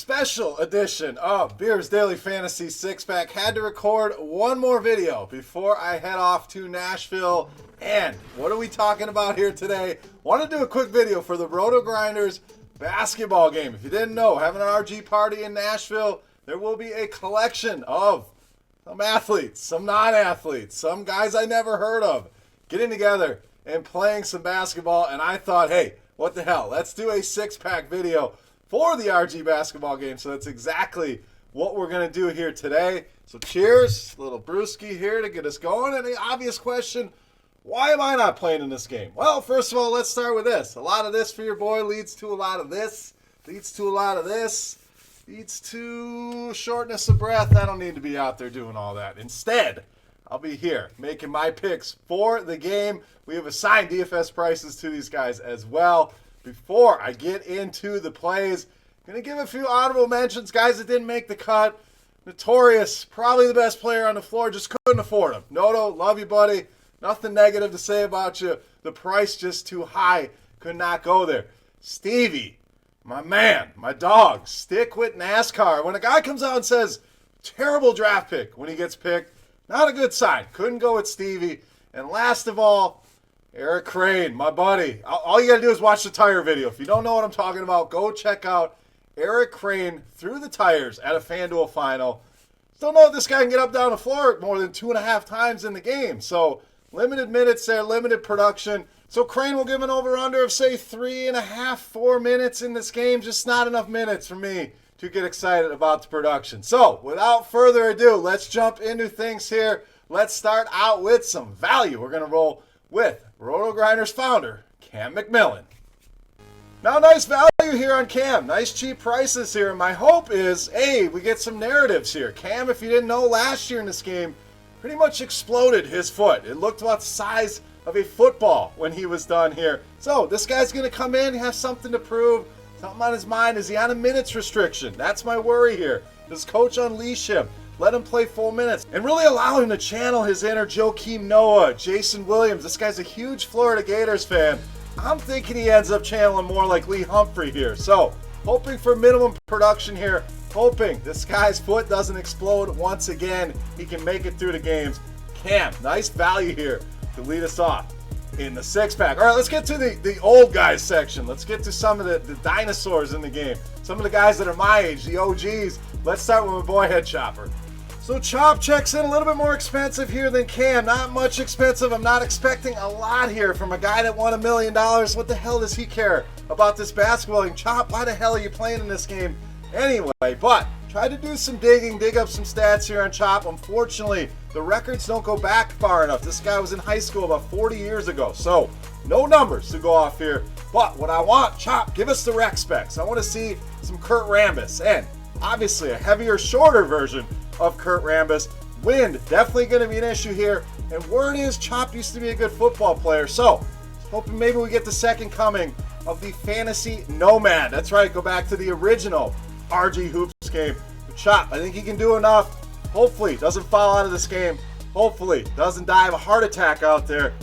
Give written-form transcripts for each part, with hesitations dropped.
special edition of Beer's Daily Fantasy Six-Pack. Had to record one more video before I head off to Nashville. And what are we talking about here today? Want to do a quick video for the RotoGrinders basketball game. If you didn't know, having an RG party in Nashville, there will be a collection of some athletes, some non-athletes, some guys I never heard of, getting together and playing some basketball. And I thought, hey, what the hell? Let's do a six-pack video for the RG basketball game. So that's exactly what we're going to do here today. So cheers, little brewski here to get us going. And the obvious question, why am I not playing in this game? Well, first of all, let's start with this. A lot of this for your boy leads to a lot of this, leads to a lot of this, leads to shortness of breath. I don't need to be out there doing all that. Instead, I'll be here making my picks for the game. We have assigned DFS prices to these guys as well. Before I get into the plays, I'm going to give a few honorable mentions. Guys that didn't make the cut. Notorious, probably the best player on the floor, just couldn't afford him. Noto, love you, buddy. Nothing negative to say about you. The price just too high. Could not go there. Stevie, my man, my dog, stick with NASCAR. When a guy comes out and says, terrible draft pick when he gets picked, not a good sign. Couldn't go with Stevie. And last of all, Eric Crane, my buddy. All you got to do is watch the tire video. If you don't know what I'm talking about, go check out Eric Crane through the tires at a FanDuel final. Still know if this guy can get up down the floor more than 2.5 times in the game. So limited minutes there, limited production. So Crane will give an over-under of, say, 3.5, 4 minutes in this game. Just not enough minutes for me to get excited about the production. So without further ado, let's jump into things here. Let's start out with some value. We're going to roll with RotoGrinders founder, Cam McMillan. Now, nice value here on Cam. Nice cheap prices here. And my hope is, hey, we get some narratives here. Cam, if you didn't know, last year in this game, pretty much exploded his foot. It looked about the size of a football when he was done here. So this guy's going to come in, have something to prove, something on his mind. Is he on a minutes restriction? That's my worry here. Does coach unleash him? Let him play full minutes and really allow him to channel his inner Joakim Noah, Jason Williams. This guy's a huge Florida Gators fan. I'm thinking he ends up channeling more like Lee Humphrey here. So hoping for minimum production here. Hoping this guy's foot doesn't explode once again. He can make it through the games. Cam, nice value here to lead us off in the six-pack. All right, let's get to the old guys section. Let's get to some of the dinosaurs in the game. Some of the guys that are my age, the OGs. Let's start with my boy Head Chopper. So Chop checks in a little bit more expensive here than Cam. Not much expensive. I'm not expecting a lot here from a guy that won $1 million. What the hell does he care about this basketball game? Chop, why the hell are you playing in this game anyway? But try to do some digging, dig up some stats here on Chop. Unfortunately, the records don't go back far enough. This guy was in high school about 40 years ago. So no numbers to go off here. But what I want, Chop, give us the rec specs. I want to see some Kurt Rambis and obviously a heavier, shorter version of Kurt Rambis. Wind, definitely going to be an issue here. And word is Chop used to be a good football player. So hoping maybe we get the second coming of the fantasy nomad. That's right, go back to the original RG Hoops game. But Chop, I think he can do enough. Hopefully doesn't fall out of this game. Hopefully doesn't die of a heart attack out there.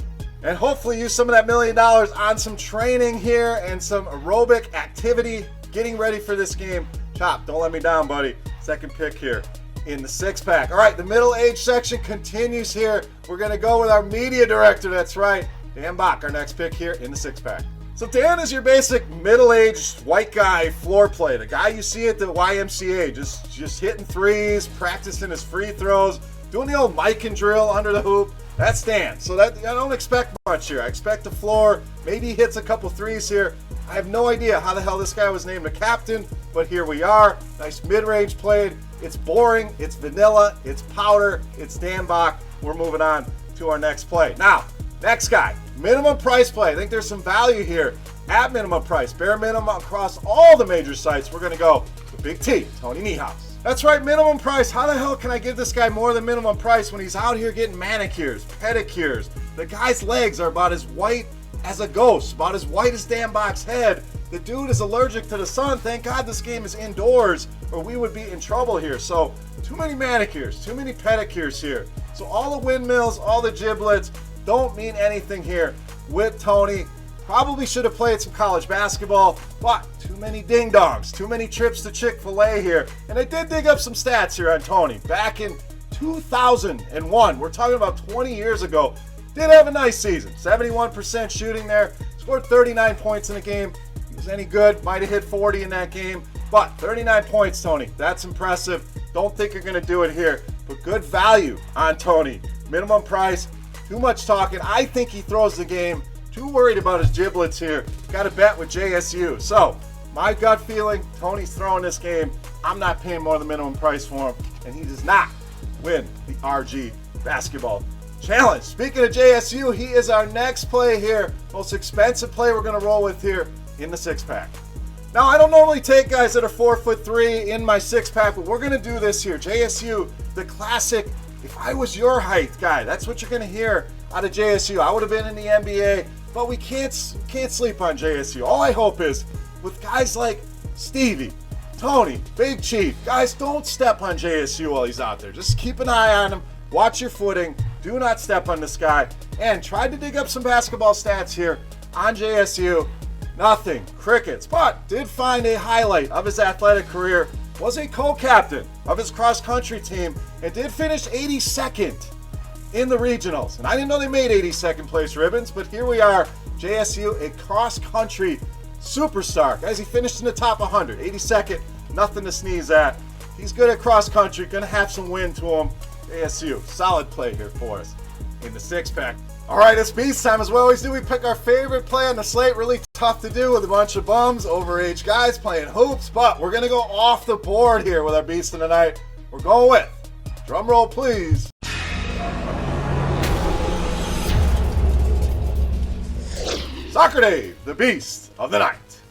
And hopefully use some of that $1 million on some training here and some aerobic activity, getting ready for this game. Chop, don't let me down, buddy. Second pick here in the six-pack. All right, the middle-age section continues here. We're going to go with our media director. That's right, Dan Bach, our next pick here in the six-pack. So Dan is your basic middle-aged white guy floor play, the guy you see at the YMCA, just hitting threes, practicing his free throws, doing the old mic and drill under the hoop. That's Dan. So that I don't expect much here. I expect the floor. Maybe he hits a couple threes here. I have no idea how the hell this guy was named a captain, but here we are. Nice mid-range played. It's boring. It's vanilla. It's powder. It's Dan Bach. We're moving on to our next play. Now, next guy, minimum price play. I think there's some value here at minimum price. Bare minimum across all the major sites. We're going to go with Big T, Tony Niehaus. That's right, minimum price. How the hell can I give this guy more than minimum price when he's out here getting manicures, pedicures? The guy's legs are about as white as a ghost, about as white as Dan Bach's head. The dude is allergic to the sun. Thank God this game is indoors or we would be in trouble here. So too many manicures, too many pedicures here. So all the windmills, all the giblets don't mean anything here with Tony. Probably should have played some college basketball, but too many ding-dongs, too many trips to Chick-fil-A here. And I did dig up some stats here on Tony. Back in 2001, we're talking about 20 years ago, did have a nice season. 71% shooting there, scored 39 points in a game. He was any good, might have hit 40 in that game, but 39 points, Tony, that's impressive. Don't think you're going to do it here, but good value on Tony. Minimum price, too much talking. I think he throws the game. Too worried about his giblets here. Got a bet with JSU. So, my gut feeling, Tony's throwing this game. I'm not paying more than minimum price for him, and he does not win the RG Basketball Challenge. Speaking of JSU, he is our next play here. Most expensive play we're going to roll with here in the six-pack. Now, I don't normally take guys that are 4'3" in my six-pack, but we're going to do this here. JSU, the classic, if I was your height guy, that's what you're going to hear out of JSU. I would have been in the NBA, but we can't sleep on JSU. All I hope is, with guys like Stevie, Tony, Big Chief, guys, don't step on JSU while he's out there. Just keep an eye on him. Watch your footing. Do not step on this guy. And tried to dig up some basketball stats here on JSU. Nothing. Crickets. But did find a highlight of his athletic career. Was a co-captain of his cross-country team and did finish 82nd in the regionals. And I didn't know they made 82nd place ribbons, but here we are. JSU, a cross-country superstar. Guys, he finished in the top 100. 82nd, nothing to sneeze at. He's good at cross-country, gonna have some wind to him. JSU, solid play here for us in the six-pack. All right, it's beast time. As we always do, we pick our favorite play on the slate. Really tough to do with a bunch of bums, overage guys playing hoops, but we're gonna go off the board here with our beast of the night. We're going with, drum roll please, Soccer Dave, the beast of the night.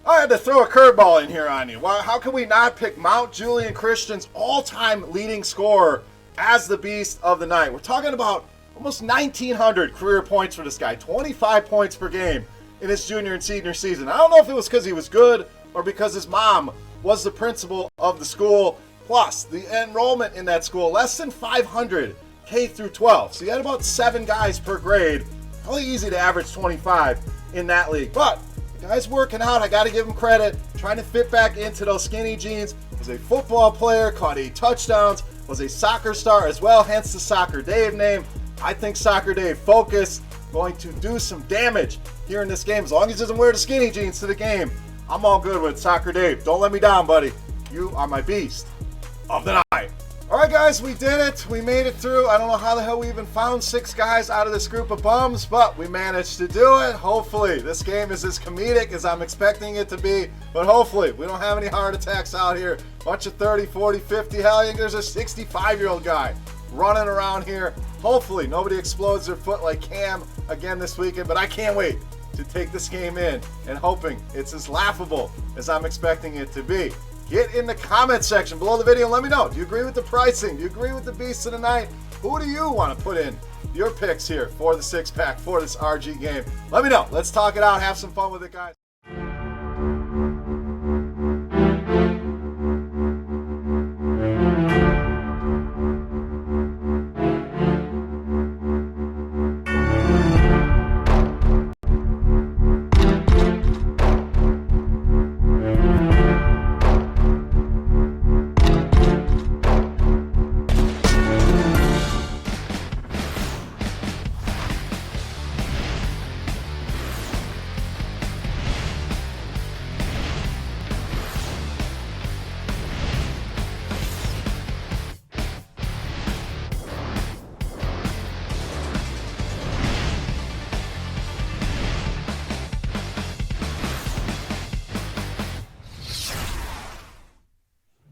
I had to throw a curveball in here on you. How can we not pick Mount Julian Christian's all-time leading scorer as the beast of the night? We're talking about almost 1,900 career points for this guy, 25 points per game in his junior and senior season. I don't know if it was because he was good or because his mom was the principal of the school. Plus, the enrollment in that school, less than 500 K through 12. So you had about 7 guys per grade. Really easy to average 25 in that league. But the guy's working out. I got to give him credit. Trying to fit back into those skinny jeans. Was a football player, caught 8 touchdowns, was a soccer star as well, hence the Soccer Dave name. I think Soccer Dave focused, going to do some damage here in this game. As long as he doesn't wear the skinny jeans to the game, I'm all good with Soccer Dave. Don't let me down, buddy. You are my beast of the night. All right, guys, we did it. We made it through. I don't know how the hell we even found 6 guys out of this group of bums, but we managed to do it. Hopefully, this game is as comedic as I'm expecting it to be, but hopefully we don't have any heart attacks out here. Bunch of 30, 40, 50. Hell, I think there's a 65-year-old guy running around here. Hopefully, nobody explodes their foot like Cam again this weekend, but I can't wait to take this game in and hoping it's as laughable as I'm expecting it to be. Get in the comment section below the video and let me know. Do you agree with the pricing? Do you agree with the beast of the night? Who do you want to put in your picks here for the six-pack for this RG game? Let me know. Let's talk it out. Have some fun with it, guys.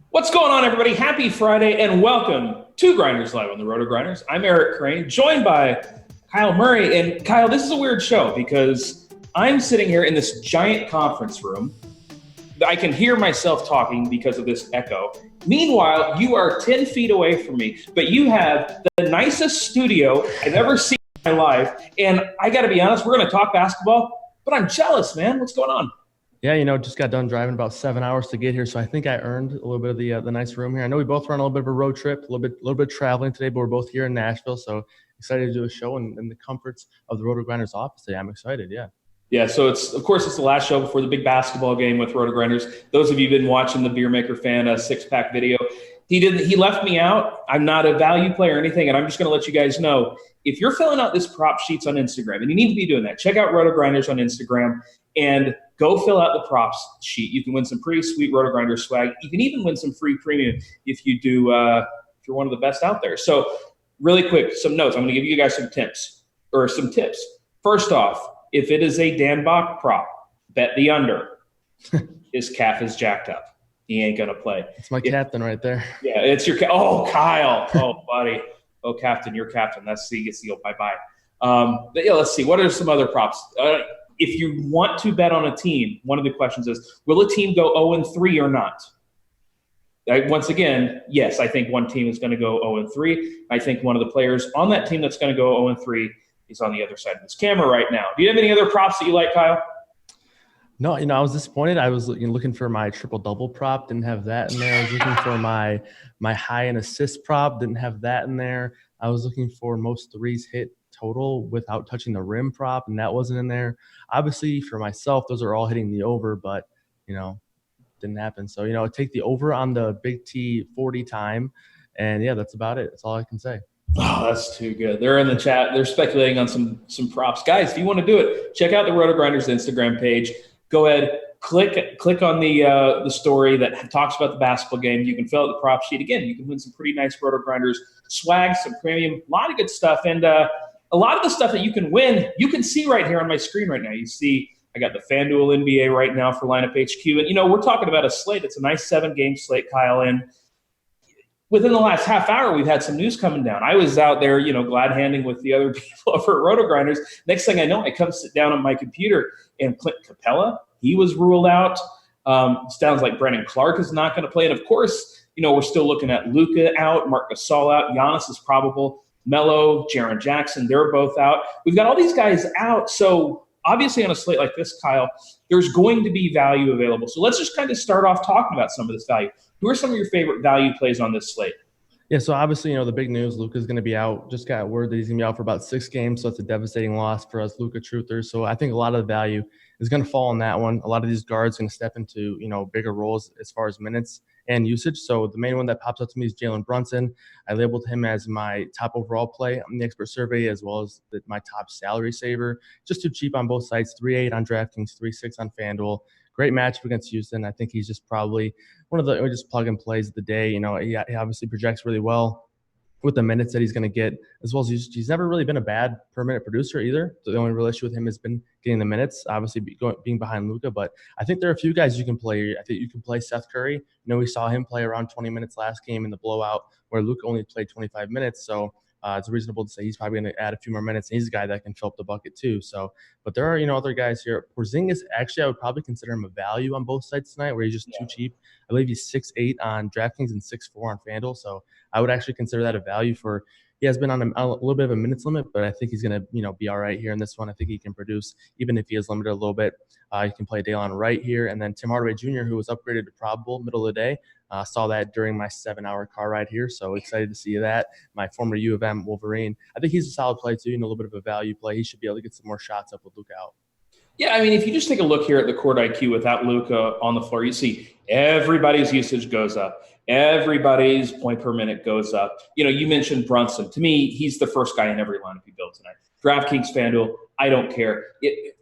What's going on, everybody? Happy Friday, and welcome to Grinderslive on the RotoGrinders. I'm Eric Crane, joined by Kyle Murray. And Kyle, this is a weird show because I'm sitting here in this giant conference room. I can hear myself talking because of this echo. Meanwhile, you are 10 feet away from me, but you have the nicest studio I've ever seen in my life. And I got to be honest, we're going to talk basketball, but I'm jealous, man. What's going on? Yeah, just got done driving about 7 hours to get here, so I think I earned a little bit of the nice room here. I know we both were on a little bit of a road trip, a little bit traveling today, but we're both here in Nashville, so excited to do a show in the comforts of the RotoGrinders office today. I'm excited, yeah. Yeah, so it's the last show before the big basketball game with RotoGrinders. Those of you who've been watching the Beer Maker Fan six-pack video, he left me out. I'm not a value player or anything, and I'm just going to let you guys know, if you're filling out this prop sheets on Instagram, and you need to be doing that, check out RotoGrinders on Instagram and go fill out the props sheet. You can win some pretty sweet RotoGrinders swag. You can even win some free premium if you do. If you're one of the best out there. So really quick, some notes. I'm going to give you guys some tips. First off, if it is a Dan Bach prop, bet the under. His calf is jacked up. He ain't going to play. It's my captain right there. Yeah, it's your oh, Kyle. Oh, buddy. Oh, captain, you're captain. That's the gets the old bye-bye. But yeah, let's see. What are some other props? If you want to bet on a team, one of the questions is, will a team go 0-3 or not? Once again, yes, I think one team is going to go 0-3. I think one of the players on that team that's going to go 0-3 is on the other side of this camera right now. Do you have any other props that you like, Kyle? No, I was disappointed. I was looking for my triple-double prop, didn't have that in there. I was looking for my high and assist prop, didn't have that in there. I was looking for most threes hit total without touching the rim prop, and that wasn't in there. Obviously, for myself, those are all hitting the over, but, didn't happen. So, take the over on the Big T 40 time, and, yeah, that's about it. That's all I can say. Oh, that's too good. They're in the chat. They're speculating on some props. Guys, if you want to do it, check out the RotoGrinders Instagram page. Go ahead, click on the story that talks about the basketball game. You can fill out the prop sheet. Again, you can win some pretty nice RotoGrinders swag, some premium, a lot of good stuff. And a lot of the stuff that you can win, you can see right here on my screen right now. You see I got the FanDuel NBA right now for Lineup HQ. And, we're talking about a slate. It's a nice 7-game slate, Kyle. And within the last half hour, we've had some news coming down. I was out there, glad-handing with the other people over at RotoGrinders. Next thing I know, I come sit down on my computer, and Clint Capella, he was ruled out. Sounds like Brandon Clark is not going to play. And, of course, we're still looking at Luka out, Marc Gasol out, Giannis is probable, Melo, Jaren Jackson, they're both out. We've got all these guys out. So, obviously, on a slate like this, Kyle, there's going to be value available. So let's just kind of start off talking about some of this value. Who are some of your favorite value plays on this slate? Yeah, so obviously, the big news, Luka's going to be out. Just got word that he's going to be out for about 6 games, so it's a devastating loss for us Luka truthers. So I think a lot of the value is going to fall on that one. A lot of these guards are going to step into, bigger roles as far as minutes and usage. So the main one that pops up to me is Jalen Brunson. I labeled him as my top overall play on the expert survey, as well as my top salary saver. Just too cheap on both sides, 3.8 on DraftKings, 3.6 on FanDuel. Great matchup against Houston. I think he's just probably one of the just plug and plays of the day. He obviously projects really well with the minutes that he's going to get, as well as he's never really been a bad per minute producer either. So the only real issue with him has been getting the minutes, obviously being behind Luka. But I think there are a few guys you can play. I think you can play Seth Curry. We saw him play around 20 minutes last game in the blowout where Luka only played 25 minutes. So it's reasonable to say he's probably going to add a few more minutes. And he's a guy that can fill up the bucket too. So, but there are, other guys here. Porzingis, actually, I would probably consider him a value on both sides tonight where he's just too cheap. I believe he's 6.8 on DraftKings and 6.4 on FanDuel. So I would actually consider that a value for – he has been on a little bit of a minutes limit, but I think he's going to, be all right here in this one. I think he can produce, even if he is limited a little bit. He can play Dalen Wright here. And then Tim Hardaway Jr., who was upgraded to probable middle of the day. Saw that during my 7-hour car ride here, so excited to see that. My former U of M Wolverine. I think he's a solid play too, a little bit of a value play. He should be able to get some more shots up with Luka out. Yeah, I mean, if you just take a look here at the court IQ without Luka on the floor, you see everybody's usage goes up. Everybody's point per minute goes up. You mentioned Brunson. To me, he's the first guy in every lineup you build tonight. DraftKings, FanDuel, I don't care.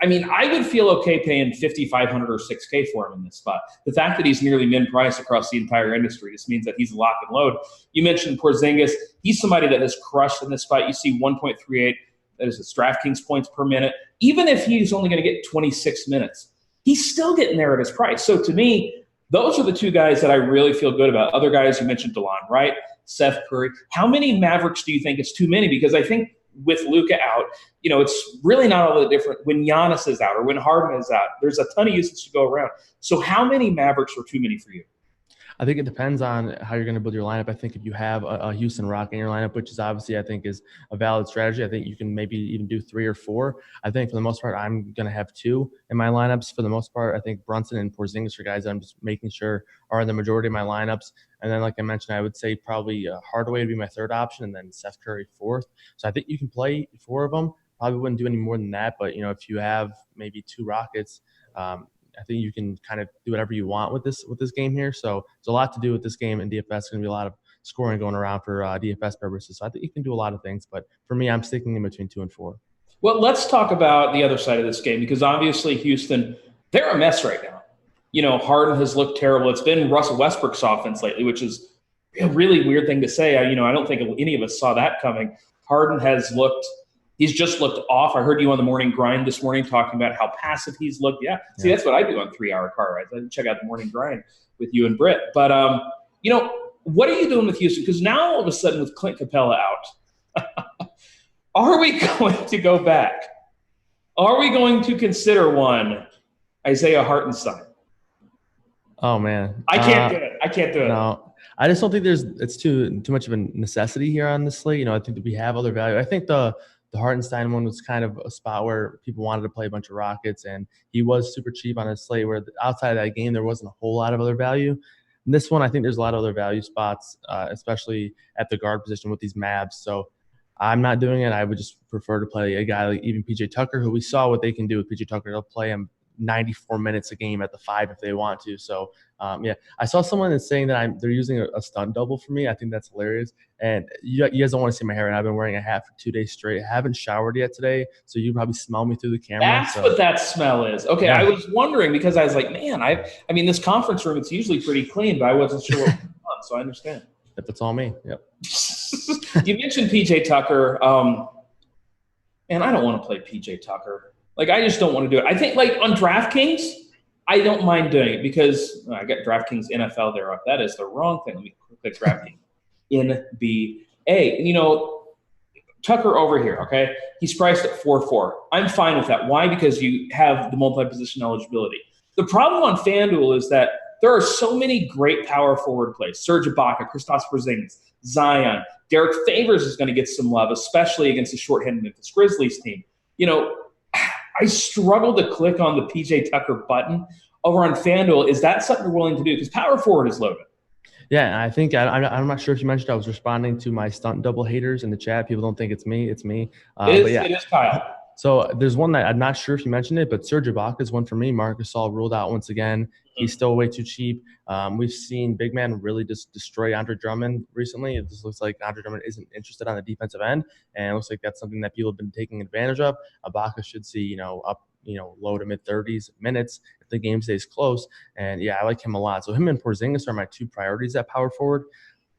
I would feel okay paying $5,500 or $6K for him in this spot. The fact that he's nearly min price across the entire industry just means that he's a lock and load. You mentioned Porzingis. He's somebody that has crushed in this spot. You see 1.38. That is his DraftKings points per minute. Even if he's only going to get 26 minutes, he's still getting there at his price. So to me, those are the two guys that I really feel good about. Other guys, you mentioned Dillon Wright, Seth Curry. How many Mavericks do you think is too many? Because I think with Luka out, it's really not all that different when Giannis is out or when Harden is out. There's a ton of usage to go around. So how many Mavericks are too many for you? I think it depends on how you're going to build your lineup. I think if you have a Houston Rock in your lineup, which is obviously I think is a valid strategy, I think you can maybe even do 3 or 4. I think for the most part, I'm going to have 2 in my lineups. For the most part, I think Brunson and Porzingis are guys that I'm just making sure are in the majority of my lineups. And then, like I mentioned, I would say probably Hardaway would be my third option, and then Seth Curry fourth. So I think you can play 4 of them. Probably wouldn't do any more than that. But, if you have maybe 2 Rockets, I think you can kind of do whatever you want with this game here. So there's a lot to do with this game, and DFS is going to be a lot of scoring going around for DFS purposes. So I think you can do a lot of things. But for me, I'm sticking in between 2 and 4. Well, let's talk about the other side of this game, because obviously Houston, they're a mess right now. Harden has looked terrible. It's been Russell Westbrook's offense lately, which is a really weird thing to say. I don't think any of us saw that coming. Harden he's just looked off. I heard you on the morning grind this morning talking about how passive he's looked. Yeah. See, that's what I do on 3-hour car rides. I check out the morning grind with you and Britt. But, what are you doing with Houston? Because now all of a sudden with Clint Capella out, are we going to go back? Are we going to consider one Isaiah Hartenstein? Oh, man. I can't do it. I can't do it. No, I just don't think it's too much of a necessity here on this slate. I think that we have other value. I think the Hartenstein one was kind of a spot where people wanted to play a bunch of Rockets, and he was super cheap on his slate, where outside of that game, there wasn't a whole lot of other value. In this one, I think there's a lot of other value spots, especially at the guard position with these Mavs. So I'm not doing it. I would just prefer to play a guy like even PJ Tucker, who we saw what they can do with PJ Tucker. They'll play him 94 minutes a game at the 5 if they want to. So, I saw someone that's saying that they're using a stunt double for me. I think that's hilarious. And you guys don't want to see my hair. And I've been wearing a hat for 2 days straight. I haven't showered yet today, so you probably smell me through the camera. That's what that smell is. Okay, yeah. I was wondering because I was like, man, I mean, this conference room, it's usually pretty clean, but I wasn't sure what was going on, so I understand. If it's all me, yep. You mentioned PJ Tucker. And I don't want to play PJ Tucker. I just don't want to do it. I think, on DraftKings, I don't mind doing it because I got DraftKings NFL there up. That is the wrong thing. Let me click DraftKings NBA. Tucker over here, okay? He's priced at 4-4. I'm fine with that. Why? Because you have the multi-position eligibility. The problem on FanDuel is that there are so many great power forward plays. Serge Ibaka, Kristaps Porzingis, Zion. Derek Favors is going to get some love, especially against the short-handed Memphis Grizzlies team. I struggle to click on the PJ Tucker button over on FanDuel. Is that something you're willing to do? Because power forward is loaded. Yeah, I think I'm not sure if you mentioned I was responding to my stunt double haters in the chat. People don't think it's me. It's me. It is Kyle. So there's one that I'm not sure if you mentioned it, but Serge Ibaka is one for me. Marc Gasol ruled out once again. He's still way too cheap. We've seen big man really just destroy Andre Drummond recently. It just looks like Andre Drummond isn't interested on the defensive end, and it looks like that's something that people have been taking advantage of. Ibaka should see, up, low to mid 30s minutes if the game stays close. And yeah, I like him a lot. So him and Porzingis are my 2 priorities at power forward.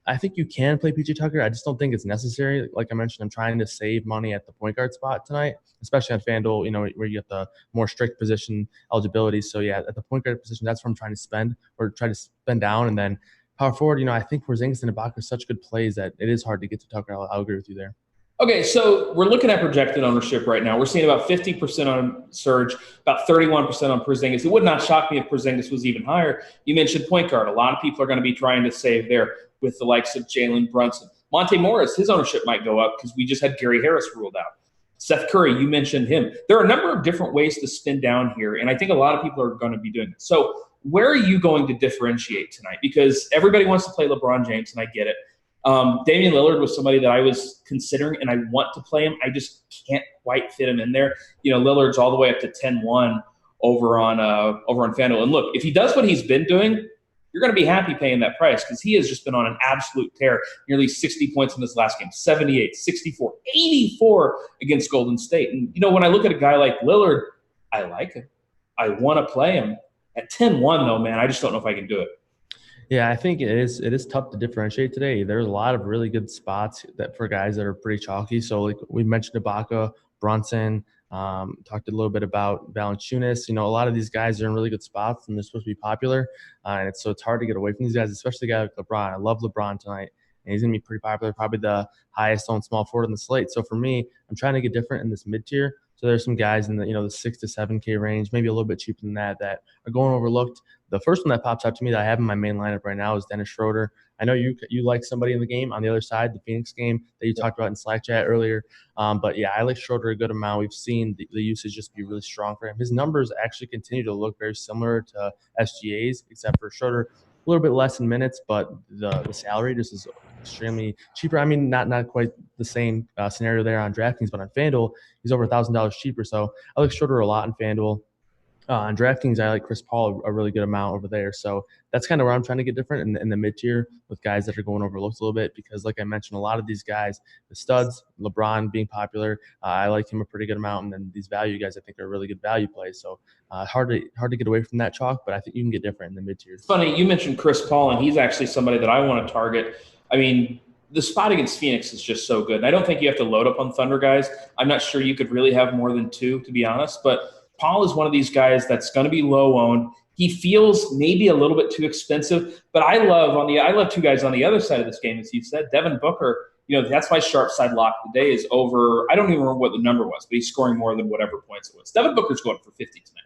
I think you can play PJ Tucker. I just don't think it's necessary. Like I mentioned, I'm trying to save money at the point guard spot tonight, especially on FanDuel, where you get the more strict position eligibility. So yeah, at the point guard position, that's where I'm trying to spend or try to spend down. And then power forward, I think Porzingis and Ibaka are such good plays that it is hard to get to Tucker. I'll agree with you there. Okay, so we're looking at projected ownership right now. We're seeing about 50% on Serge, about 31% on Porzingis. It would not shock me if Porzingis was even higher. You mentioned point guard. A lot of people are going to be trying to save there with the likes of Jalen Brunson. Monte Morris, his ownership might go up because we just had Gary Harris ruled out. Seth Curry, you mentioned him. There are a number of different ways to spin down here, and I think a lot of people are going to be doing it. So where are you going to differentiate tonight? Because everybody wants to play LeBron James, and I get it. Damian Lillard was somebody that I was considering, and I want to play him. I just can't quite fit him in there. Lillard's all the way up to 10-1 over on FanDuel. And look, if he does what he's been doing, you're going to be happy paying that price because he has just been on an absolute tear. Nearly 60 points in this last game, 78, 64, 84 against Golden State. And, when I look at a guy like Lillard, I like him. I want to play him. At 10-1, though, man, I just don't know if I can do it. Yeah, I think it is tough to differentiate today. There's a lot of really good spots that for guys that are pretty chalky. So like we mentioned Ibaka, Brunson, talked a little bit about Valanciunas. A lot of these guys are in really good spots and they're supposed to be popular. And it's hard to get away from these guys, especially a guy like LeBron. I love LeBron tonight. And he's going to be pretty popular, probably the highest owned small forward on the slate. So for me, I'm trying to get different in this mid-tier. So there's some guys in the the 6 to 7K range, maybe a little bit cheaper than that are going overlooked. The first one that pops out to me that I have in my main lineup right now is Dennis Schroeder. I know you like somebody in the game on the other side, the Phoenix game that you talked about in Slack chat earlier. But yeah, I like Schroeder a good amount. We've seen the usage just be really strong for him. His numbers actually continue to look very similar to SGA's, except for Schroeder, a little bit less in minutes, but the salary just is extremely cheaper. I mean, not quite the same scenario there on DraftKings, but on FanDuel, he's over $1,000 cheaper. So I like Schroeder a lot in FanDuel. On DraftKings, I like Chris Paul a really good amount over there. So that's kind of where I'm trying to get different in the mid-tier with guys that are going overlooked a little bit because, like I mentioned, a lot of these guys, the studs, LeBron being popular, I like him a pretty good amount. And then these value guys I think are really good value plays. So hard to get away from that chalk, but I think you can get different in the mid-tier. It's funny, you mentioned Chris Paul, and he's actually somebody that I want to target. I mean, the spot against Phoenix is just so good. And I don't think you have to load up on Thunder guys. I'm not sure you could really have more than two, to be honest, but Paul is one of these guys that's going to be low owned. He feels maybe a little bit too expensive, but I love two guys on the other side of this game, as you said. Devin Booker, that's my sharp side lock today is over. I don't even remember what the number was, but he's scoring more than whatever points it was. Devin Booker's going for 50 tonight.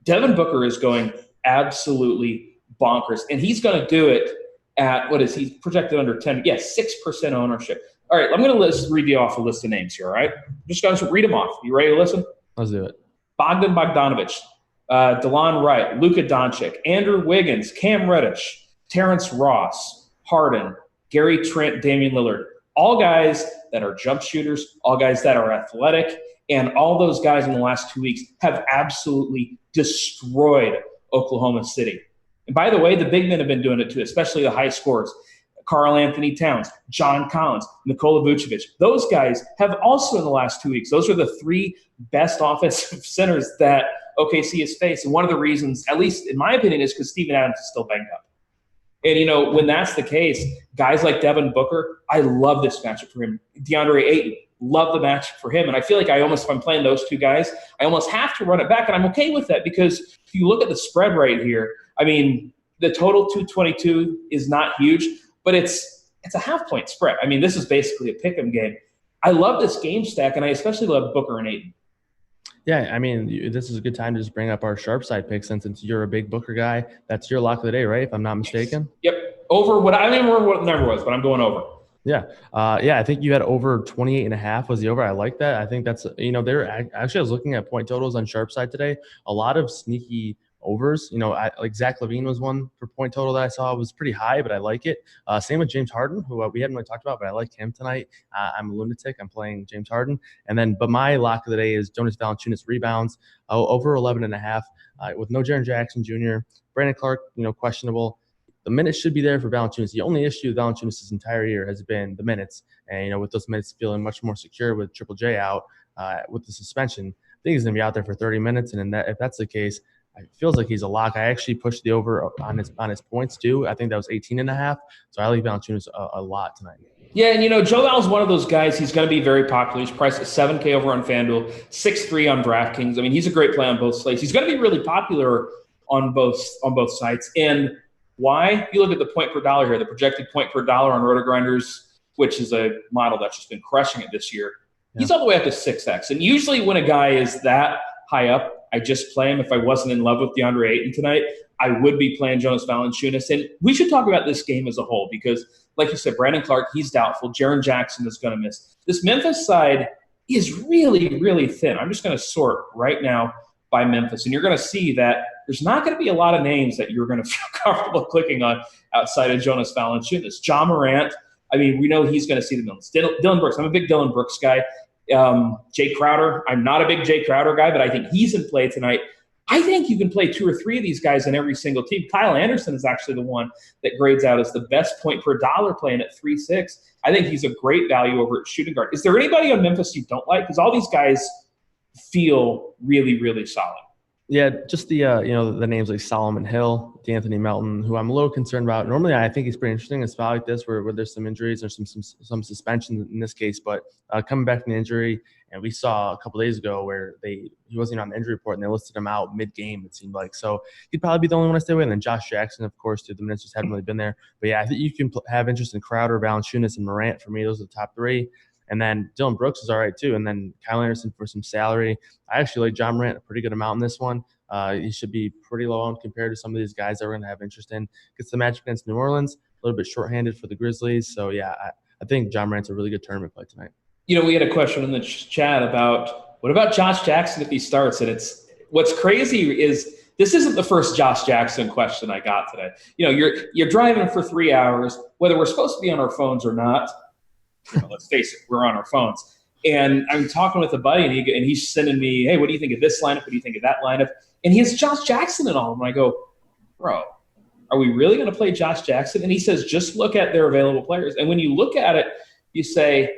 Devin Booker is going absolutely bonkers, and he's going to do it at he's projected under 10? Yeah, 6% ownership. All right, I'm going to read you off a list of names here. All right, just going to read them off. You ready to listen? Let's do it. Bogdan Bogdanović, DeLon Wright, Luka Doncic, Andrew Wiggins, Cam Reddish, Terrence Ross, Harden, Gary Trent, Damian Lillard. All guys that are jump shooters, all guys that are athletic, and all those guys in the last 2 weeks have absolutely destroyed Oklahoma City. And by the way, the big men have been doing it too, especially the high scorers. Karl Anthony Towns, John Collins, Nikola Vucevic. Those guys have also in the last 2 weeks, those are the three best offensive centers that OKC has faced. And one of the reasons, at least in my opinion, is because Steven Adams is still banged up. And, when that's the case, guys like Devin Booker, I love this matchup for him. DeAndre Ayton, love the matchup for him. And I feel like if I'm playing those two guys, I almost have to run it back. And I'm okay with that because if you look at the spread right here, I mean, the total 222 is not huge, but it's a half-point spread. I mean, this is basically a pick-em game. I love this game stack, and I especially love Booker and Ayton. Yeah, I mean, this is a good time to just bring up our sharp side pick since you're a big Booker guy. That's your lock of the day, right? If I'm not mistaken. Yep. Over what I don't even remember what the number was, but I'm going over. Yeah. I think you had over 28.5 was the over. I like that. I think that's, actually I was looking at point totals on sharp side today. A lot of sneaky overs, like Zach LaVine was one for point total that I saw was pretty high, but I like it. Same with James Harden, who we hadn't really talked about, but I like him tonight. I'm a lunatic. I'm playing James Harden. But my lock of the day is Jonas Valanciunas rebounds over 11.5 with no Jaren Jackson Jr. Brandon Clark, questionable. The minutes should be there for Valanciunas. The only issue with Valanciunas this entire year has been the minutes. And, with those minutes feeling much more secure with Triple J out with the suspension, I think he's going to be out there for 30 minutes. And if that's the case, it feels like he's a lock. I actually pushed the over on his points too. I think that was 18.5. So I like Valanciunas a lot tonight. Yeah, and Joe Val's one of those guys. He's going to be very popular. He's priced at $7K over on FanDuel, 6.3 on DraftKings. I mean, he's a great play on both slates. He's going to be really popular on both sites. And why? You look at the point per dollar here, the projected point per dollar on RotoGrinders, which is a model that's just been crushing it this year. Yeah. He's all the way up to 6X. And usually when a guy is that high up, I just play him. If I wasn't in love with DeAndre Ayton tonight, I would be playing Jonas Valanciunas. And we should talk about this game as a whole because, like you said, Brandon Clark, he's doubtful. Jaren Jackson is going to miss. This Memphis side is really, really thin. I'm just going to sort right now by Memphis. And you're going to see that there's not going to be a lot of names that you're going to feel comfortable clicking on outside of Jonas Valanciunas. Ja Morant, I mean, we know he's going to see the minutes. Dillon Brooks, I'm a big Dillon Brooks guy. Jae Crowder, I'm not a big Jae Crowder guy, but I think he's in play tonight. I think you can play two or three of these guys in every single team. Kyle Anderson is actually the one that grades out as the best point per dollar playing at 3.6. I think he's a great value over at shooting guard. Is there anybody on Memphis you don't like? Because all these guys feel really, really solid. Yeah, just the names like Solomon Hill, D'Anthony Melton, who I'm a little concerned about. Normally, I think he's pretty interesting in a spot like this where there's some injuries or some suspension in this case. But coming back from the injury, and we saw a couple days ago where he wasn't on the injury report and they listed him out mid-game, it seemed like. So he'd probably be the only one to stay away. And then Josh Jackson, of course, too. The minutes just haven't really been there. But yeah, I think you can have interest in Crowder, Valanciunas, and Morant. For me, those are the top three. And then Dillon Brooks is all right, too. And then Kyle Anderson for some salary. I actually like John Morant a pretty good amount in this one. He should be pretty low owned compared to some of these guys that we're going to have interest in. Gets the match against New Orleans, a little bit shorthanded for the Grizzlies. So, yeah, I think John Morant's a really good tournament play tonight. We had a question in the chat about what about Josh Jackson if he starts? And what's crazy is this isn't the first Josh Jackson question I got today. You're driving for 3 hours, whether we're supposed to be on our phones or not. Let's face it, we're on our phones. And I'm talking with a buddy, and he's sending me, hey, what do you think of this lineup? What do you think of that lineup? And he has Josh Jackson in all of them. And I go, bro, are we really going to play Josh Jackson? And he says, just look at their available players. And when you look at it, you say,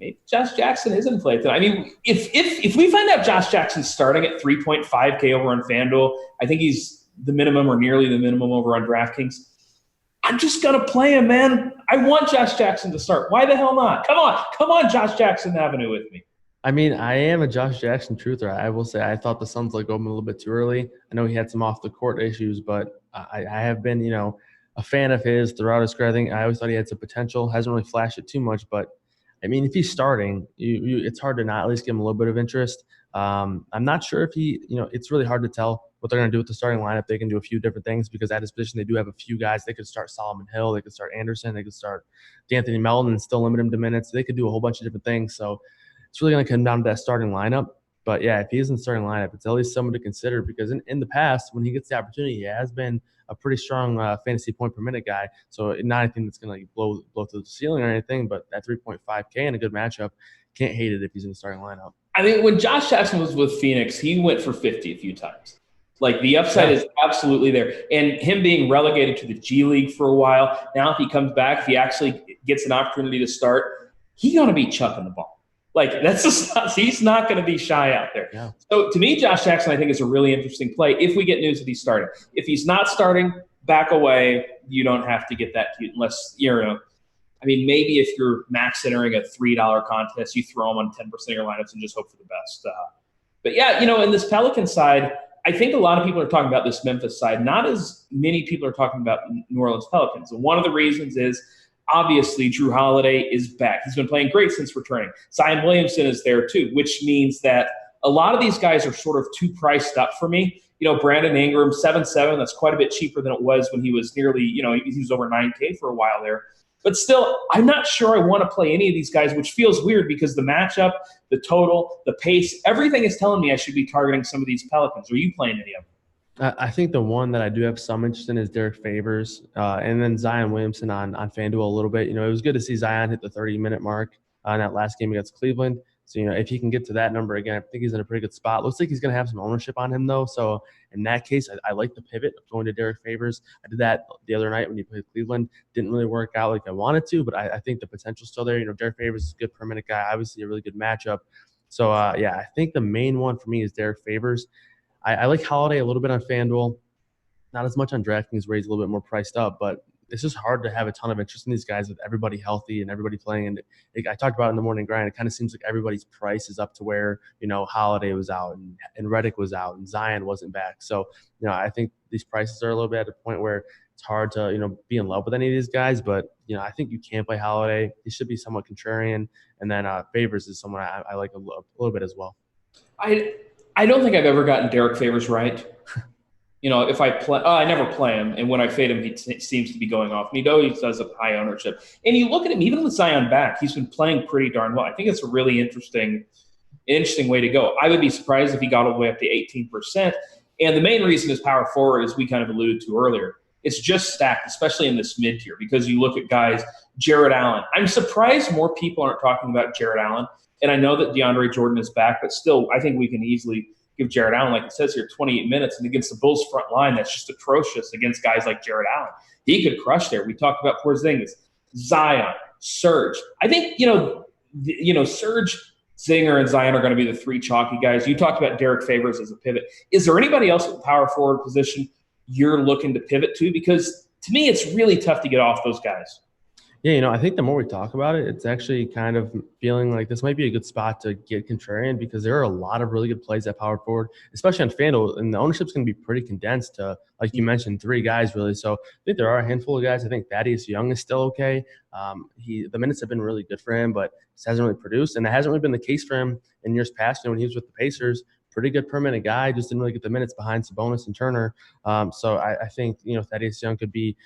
maybe Josh Jackson isn't played tonight. I mean, if we find out Josh Jackson's starting at 3.5K over on FanDuel, I think he's the minimum or nearly the minimum over on DraftKings. I'm just going to play him, man. I want Josh Jackson to start. Why the hell not? Come on, Josh Jackson Avenue with me. I mean, I am a Josh Jackson truther. I will say I thought the Suns let go of him a little bit too early. I know he had some off-the-court issues, but I have been, a fan of his throughout his career. I think I always thought he had some potential. Hasn't really flashed it too much, but I mean, if he's starting, it's hard to not at least give him a little bit of interest. I'm not sure if it's really hard to tell what they're going to do with the starting lineup. They can do a few different things because at his position, they do have a few guys. They could start Solomon Hill. They could start Anderson. They could start D'Anthony Melton and still limit him to minutes. They could do a whole bunch of different things. So it's really going to come down to that starting lineup. But, yeah, if he is in the starting lineup, it's at least someone to consider because in the past, when he gets the opportunity, he has been a pretty strong fantasy point per minute guy. So not anything that's going to blow through the ceiling or anything, but that 3.5K in a good matchup, can't hate it if he's in the starting lineup. I mean, when Josh Jackson was with Phoenix, he went for 50 a few times. Like, the upside is absolutely there. And him being relegated to the G League for a while, now if he comes back, if he actually gets an opportunity to start, he's going to be chucking the ball. Like, that's just not, he's not going to be shy out there. Yeah. So, to me, Josh Jackson, I think, is a really interesting play if we get news that he's starting. If he's not starting, back away. You don't have to get that cute unless, I mean, maybe if you're max entering a $3 contest, you throw him on 10% of your lineups and just hope for the best. But, yeah, in this Pelican side, I think a lot of people are talking about this Memphis side. Not as many people are talking about New Orleans Pelicans. And one of the reasons is, obviously, Drew Holiday is back. He's been playing great since returning. Zion Williamson is there, too, which means that a lot of these guys are sort of too priced up for me. Brandon Ingram, 7.7, that's quite a bit cheaper than it was when he was nearly, he was over 9K for a while there. But still, I'm not sure I want to play any of these guys, which feels weird because the matchup, the total, the pace, everything is telling me I should be targeting some of these Pelicans. Are you playing any of them? I think the one that I do have some interest in is Derek Favors and then Zion Williamson on FanDuel a little bit. It was good to see Zion hit the 30-minute mark in that last game against Cleveland. So, if he can get to that number again, I think he's in a pretty good spot. Looks like he's going to have some ownership on him, though. So, in that case, I like the pivot of going to Derek Favors. I did that the other night when he played Cleveland. Didn't really work out like I wanted to, but I think the potential's still there. Derek Favors is a good per-minute guy. Obviously, a really good matchup. So, I think the main one for me is Derek Favors. I like Holiday a little bit on FanDuel. Not as much on DraftKings where he's a little bit more priced up, but it's just hard to have a ton of interest in these guys with everybody healthy and everybody playing. And I talked about it in the morning grind. It kind of seems like everybody's price is up to where, Holiday was out and Redick was out and Zion wasn't back. So, I think these prices are a little bit at a point where it's hard to, be in love with any of these guys. But, I think you can play Holiday. He should be somewhat contrarian. And then Favors is someone I like a little bit as well. I don't think I've ever gotten Derek Favors right. If I play, I never play him, and when I fade him, he seems to be going off. And he always does a high ownership. And you look at him, even with Zion back, he's been playing pretty darn well. I think it's a really interesting way to go. I would be surprised if he got all the way up to 18%. And the main reason is power forward, as we kind of alluded to earlier. It's just stacked, especially in this mid-tier, because you look at guys, Jared Allen. I'm surprised more people aren't talking about Jared Allen. And I know that DeAndre Jordan is back, but still, I think we can easily give Jared Allen, like it says here, 28 minutes. And against the Bulls front line, that's just atrocious against guys like Jared Allen. He could crush there. We talked about Porzingis, Zion, Serge. I think, Serge, Zinger, and Zion are going to be the three chalky guys. You talked about Derek Favors as a pivot. Is there anybody else at the power forward position you're looking to pivot to? Because to me, it's really tough to get off those guys. Yeah, I think the more we talk about it, it's actually kind of feeling like this might be a good spot to get contrarian because there are a lot of really good plays at power forward, especially on FanDuel, and the ownership's going to be pretty condensed to, like you mentioned, 3 guys really. So I think there are a handful of guys. I think Thaddeus Young is still okay. The minutes have been really good for him, but just hasn't really produced, and it hasn't really been the case for him in years past. When he was with the Pacers, pretty good per minute guy, just didn't really get the minutes behind Sabonis and Turner. So I think Thaddeus Young could be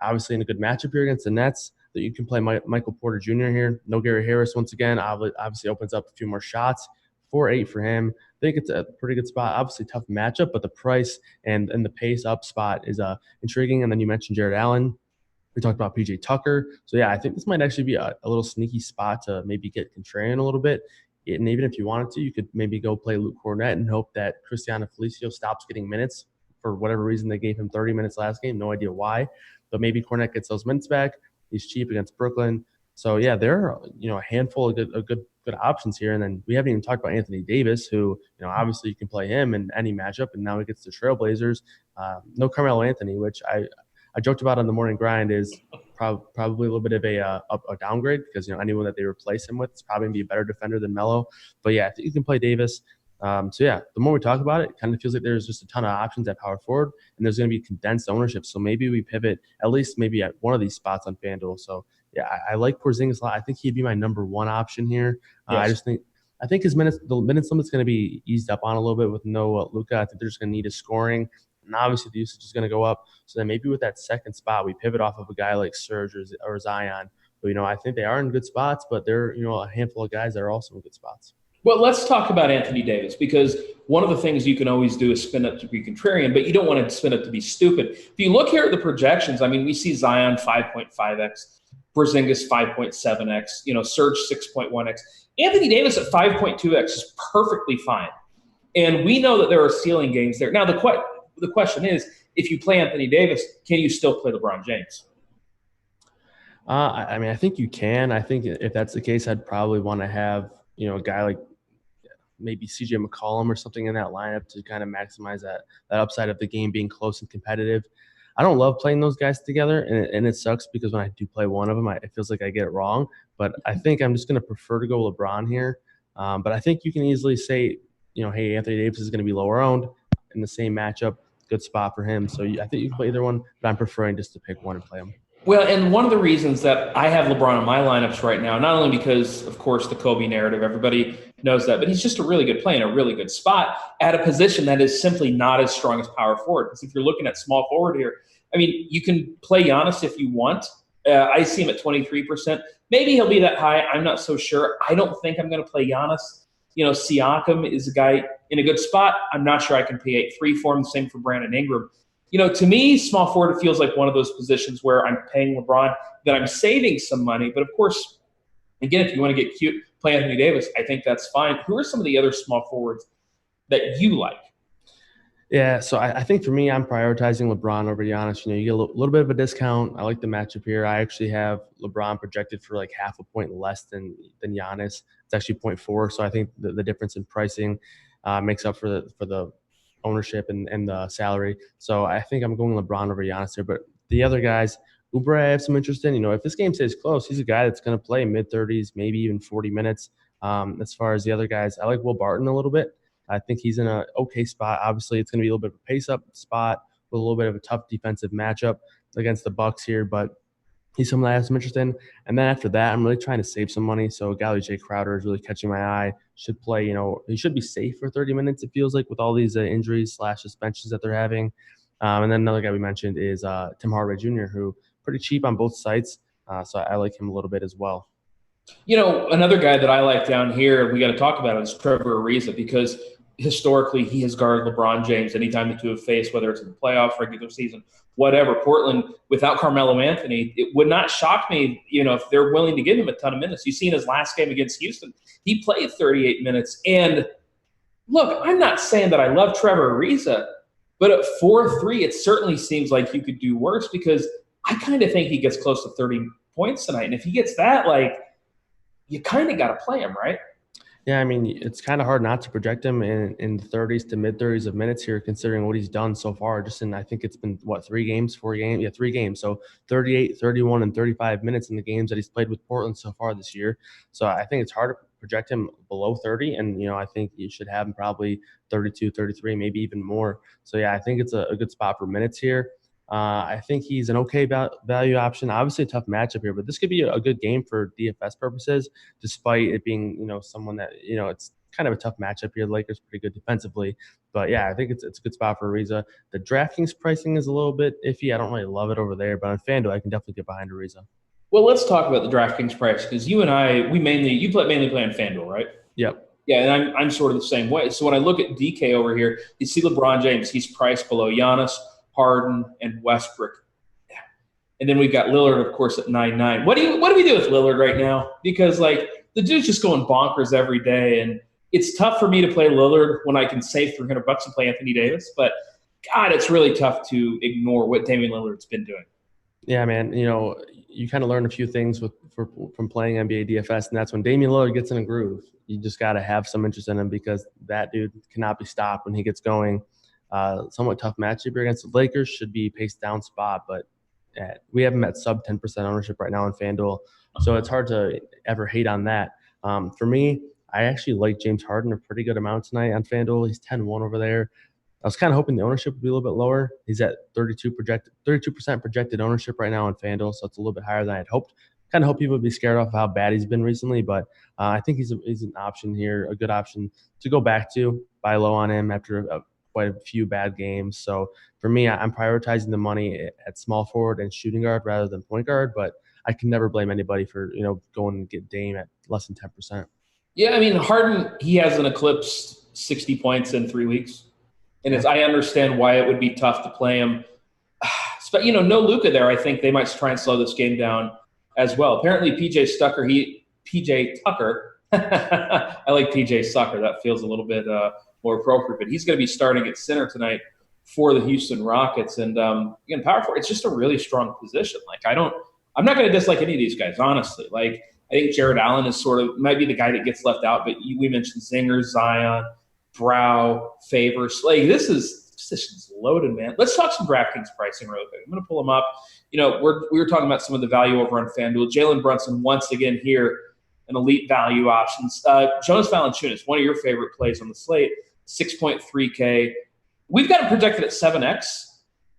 obviously in a good matchup here against the Nets. That you can play Michael Porter Jr. here. No Gary Harris once again. Obviously opens up a few more shots 4-8 for him. I think it's a pretty good spot. Obviously, tough matchup, but the price and the pace up spot is intriguing. And then you mentioned Jared Allen. We talked about PJ Tucker. So, yeah, I think this might actually be a little sneaky spot to maybe get contrarian a little bit. And even if you wanted to, you could maybe go play Luke Cornett and hope that Cristiano Felicio stops getting minutes. For whatever reason, they gave him 30 minutes last game. No idea why. But maybe Cornett gets those minutes back. He's cheap against Brooklyn. So, yeah, there are, a handful of good options here. And then we haven't even talked about Anthony Davis, who, obviously you can play him in any matchup. And now he gets the Trailblazers. No Carmelo Anthony, which I joked about on the morning grind is probably a little bit of a downgrade because, anyone that they replace him with is probably going to be a better defender than Melo. But, yeah, I think you can play Davis. So, yeah, the more we talk about it, it kind of feels like there's just a ton of options at power forward, and there's going to be condensed ownership. So maybe we pivot at least maybe at one of these spots on FanDuel. So, yeah, I like Porzingis a lot. I think he'd be my number one option here. Yes. I think the minutes limit's going to be eased up on a little bit with no Luka. I think they're just going to need his scoring. And obviously the usage is going to go up. So then maybe with that second spot, we pivot off of a guy like Serge or Zion. But, I think they are in good spots, but they're, a handful of guys that are also in good spots. Well, let's talk about Anthony Davis, because one of the things you can always do is spin it to be contrarian, but you don't want to spin it to be stupid. If you look here at the projections, we see Zion 5.5x, Porzingis 5.7x, Serge 6.1x. Anthony Davis at 5.2x is perfectly fine. And we know that there are ceiling games there. Now, the question is, if you play Anthony Davis, can you still play LeBron James? I think you can. I think if that's the case, I'd probably want to have, a guy like maybe CJ McCollum or something in that lineup to kind of maximize that upside of the game being close and competitive. I don't love playing those guys together, and it sucks because when I do play one of them, it feels like I get it wrong. But I think I'm just going to prefer to go LeBron here. But I think you can easily say, hey, Anthony Davis is going to be lower owned in the same matchup. Good spot for him. So I think you can play either one, but I'm preferring just to pick one and play him. Well, and one of the reasons that I have LeBron in my lineups right now, not only because, of course, the Kobe narrative, everybody knows that, but he's just a really good play in a really good spot at a position that is simply not as strong as power forward. Because if you're looking at small forward here, you can play Giannis if you want. I see him at 23%. Maybe he'll be that high. I'm not so sure. I don't think I'm going to play Giannis. Siakam is a guy in a good spot. I'm not sure I can pay 8-3 for him. The same for Brandon Ingram. To me, small forward feels like one of those positions where I'm paying LeBron, that I'm saving some money. But, of course, again, if you want to get cute, play Anthony Davis, I think that's fine. Who are some of the other small forwards that you like? Yeah, so I think for me, I'm prioritizing LeBron over Giannis. You get a little bit of a discount. I like the matchup here. I actually have LeBron projected for like half a point less than Giannis. It's actually 0.4, so I think the difference in pricing makes up for the ownership and the salary. So I think I'm going LeBron over Giannis here. But the other guys, Oubre, I have some interest in. If this game stays close, he's a guy that's going to play mid-30s, maybe even 40 minutes. As far as the other guys, I like Will Barton a little bit. I think he's in an okay spot. Obviously, it's going to be a little bit of a pace-up spot with a little bit of a tough defensive matchup against the Bucks here, but he's someone I have some interest in. And then after that, I'm really trying to save some money. So a guy like Jae Crowder is really catching my eye. Should play, he should be safe for 30 minutes, it feels like, with all these injuries/suspensions that they're having. And then another guy we mentioned is Tim Hardaway Jr., who pretty cheap on both sites. So I like him a little bit as well. Another guy that I like down here, we got to talk about, is Trevor Ariza, because historically he has guarded LeBron James anytime the two have faced, whether it's in the playoff, regular season, whatever. Portland, without Carmelo Anthony, it would not shock me, if they're willing to give him a ton of minutes. You see in his last game against Houston, he played 38 minutes. And look, I'm not saying that I love Trevor Ariza, but at 4-3, it certainly seems like you could do worse, because I kind of think he gets close to 30 points tonight. And if he gets that, you kind of got to play him, right? Yeah, it's kind of hard not to project him in the 30s to mid-30s of minutes here, considering what he's done so far. Just I think it's been, 3 games, 4 games? Yeah, 3 games. So 38, 31, and 35 minutes in the games that he's played with Portland so far this year. So I think it's hard to project him below 30, and, I think you should have him probably 32, 33, maybe even more. So, yeah, I think it's a good spot for minutes here. I think he's an okay value option. Obviously a tough matchup here, but this could be a good game for DFS purposes, despite it being, someone that, it's kind of a tough matchup here. The Lakers pretty good defensively. But, yeah, I think it's a good spot for Ariza. The DraftKings pricing is a little bit iffy. I don't really love it over there, but on FanDuel, I can definitely get behind Ariza. Well, let's talk about the DraftKings price, because you and I, you mainly play on FanDuel, right? Yep. Yeah, and I'm sort of the same way. So when I look at DK over here, you see LeBron James. He's priced below Giannis, Harden, and Westbrook. And then we've got Lillard, of course, at 9.9. What do we do with Lillard right now? Because like the dude's just going bonkers every day, and it's tough for me to play Lillard when I can save $300 and play Anthony Davis. But God, it's really tough to ignore what Damian Lillard's been doing. Yeah, man. You kind of learn a few things from playing NBA DFS, and that's when Damian Lillard gets in a groove. You just got to have some interest in him because that dude cannot be stopped when he gets going. Somewhat tough matchup here against the Lakers. Should be paced down spot, but we have him at sub 10% ownership right now on FanDuel, so it's hard to ever hate on that. For me, I actually like James Harden a pretty good amount tonight on FanDuel. He's 10-1 over there. I was kind of hoping the ownership would be a little bit lower. He's at 32% projected ownership right now on FanDuel, so it's a little bit higher than I'd hoped. Kind of hope people would be scared off of how bad he's been recently, but I think he's an option here, a good option to go back to, buy low on him after quite a few bad games. So for me, I'm prioritizing the money at small forward and shooting guard rather than point guard, but I can never blame anybody for going and get Dame at less than 10%. Yeah, I mean, Harden, he hasn't eclipsed 60 points in 3 weeks. And I understand why it would be tough to play him. But, no Luka there. I think they might try and slow this game down as well. Apparently, PJ Tucker, I like PJ Sucker. That feels a little bit more appropriate. But he's going to be starting at center tonight for the Houston Rockets. And, again, power forward, it's just a really strong position. Like, I'm not going to dislike any of these guys, honestly. Like, I think Jared Allen is might be the guy that gets left out. But we mentioned Zinger, Zion, Brow, Favors. Like, this position's loaded, man. Let's talk some DraftKings pricing real quick. I'm going to pull them up. We were talking about some of the value over on FanDuel. Jalen Brunson once again here, an elite value options. Jonas Valanciunas, one of your favorite plays on the slate, 6.3K. We've got him projected at 7X.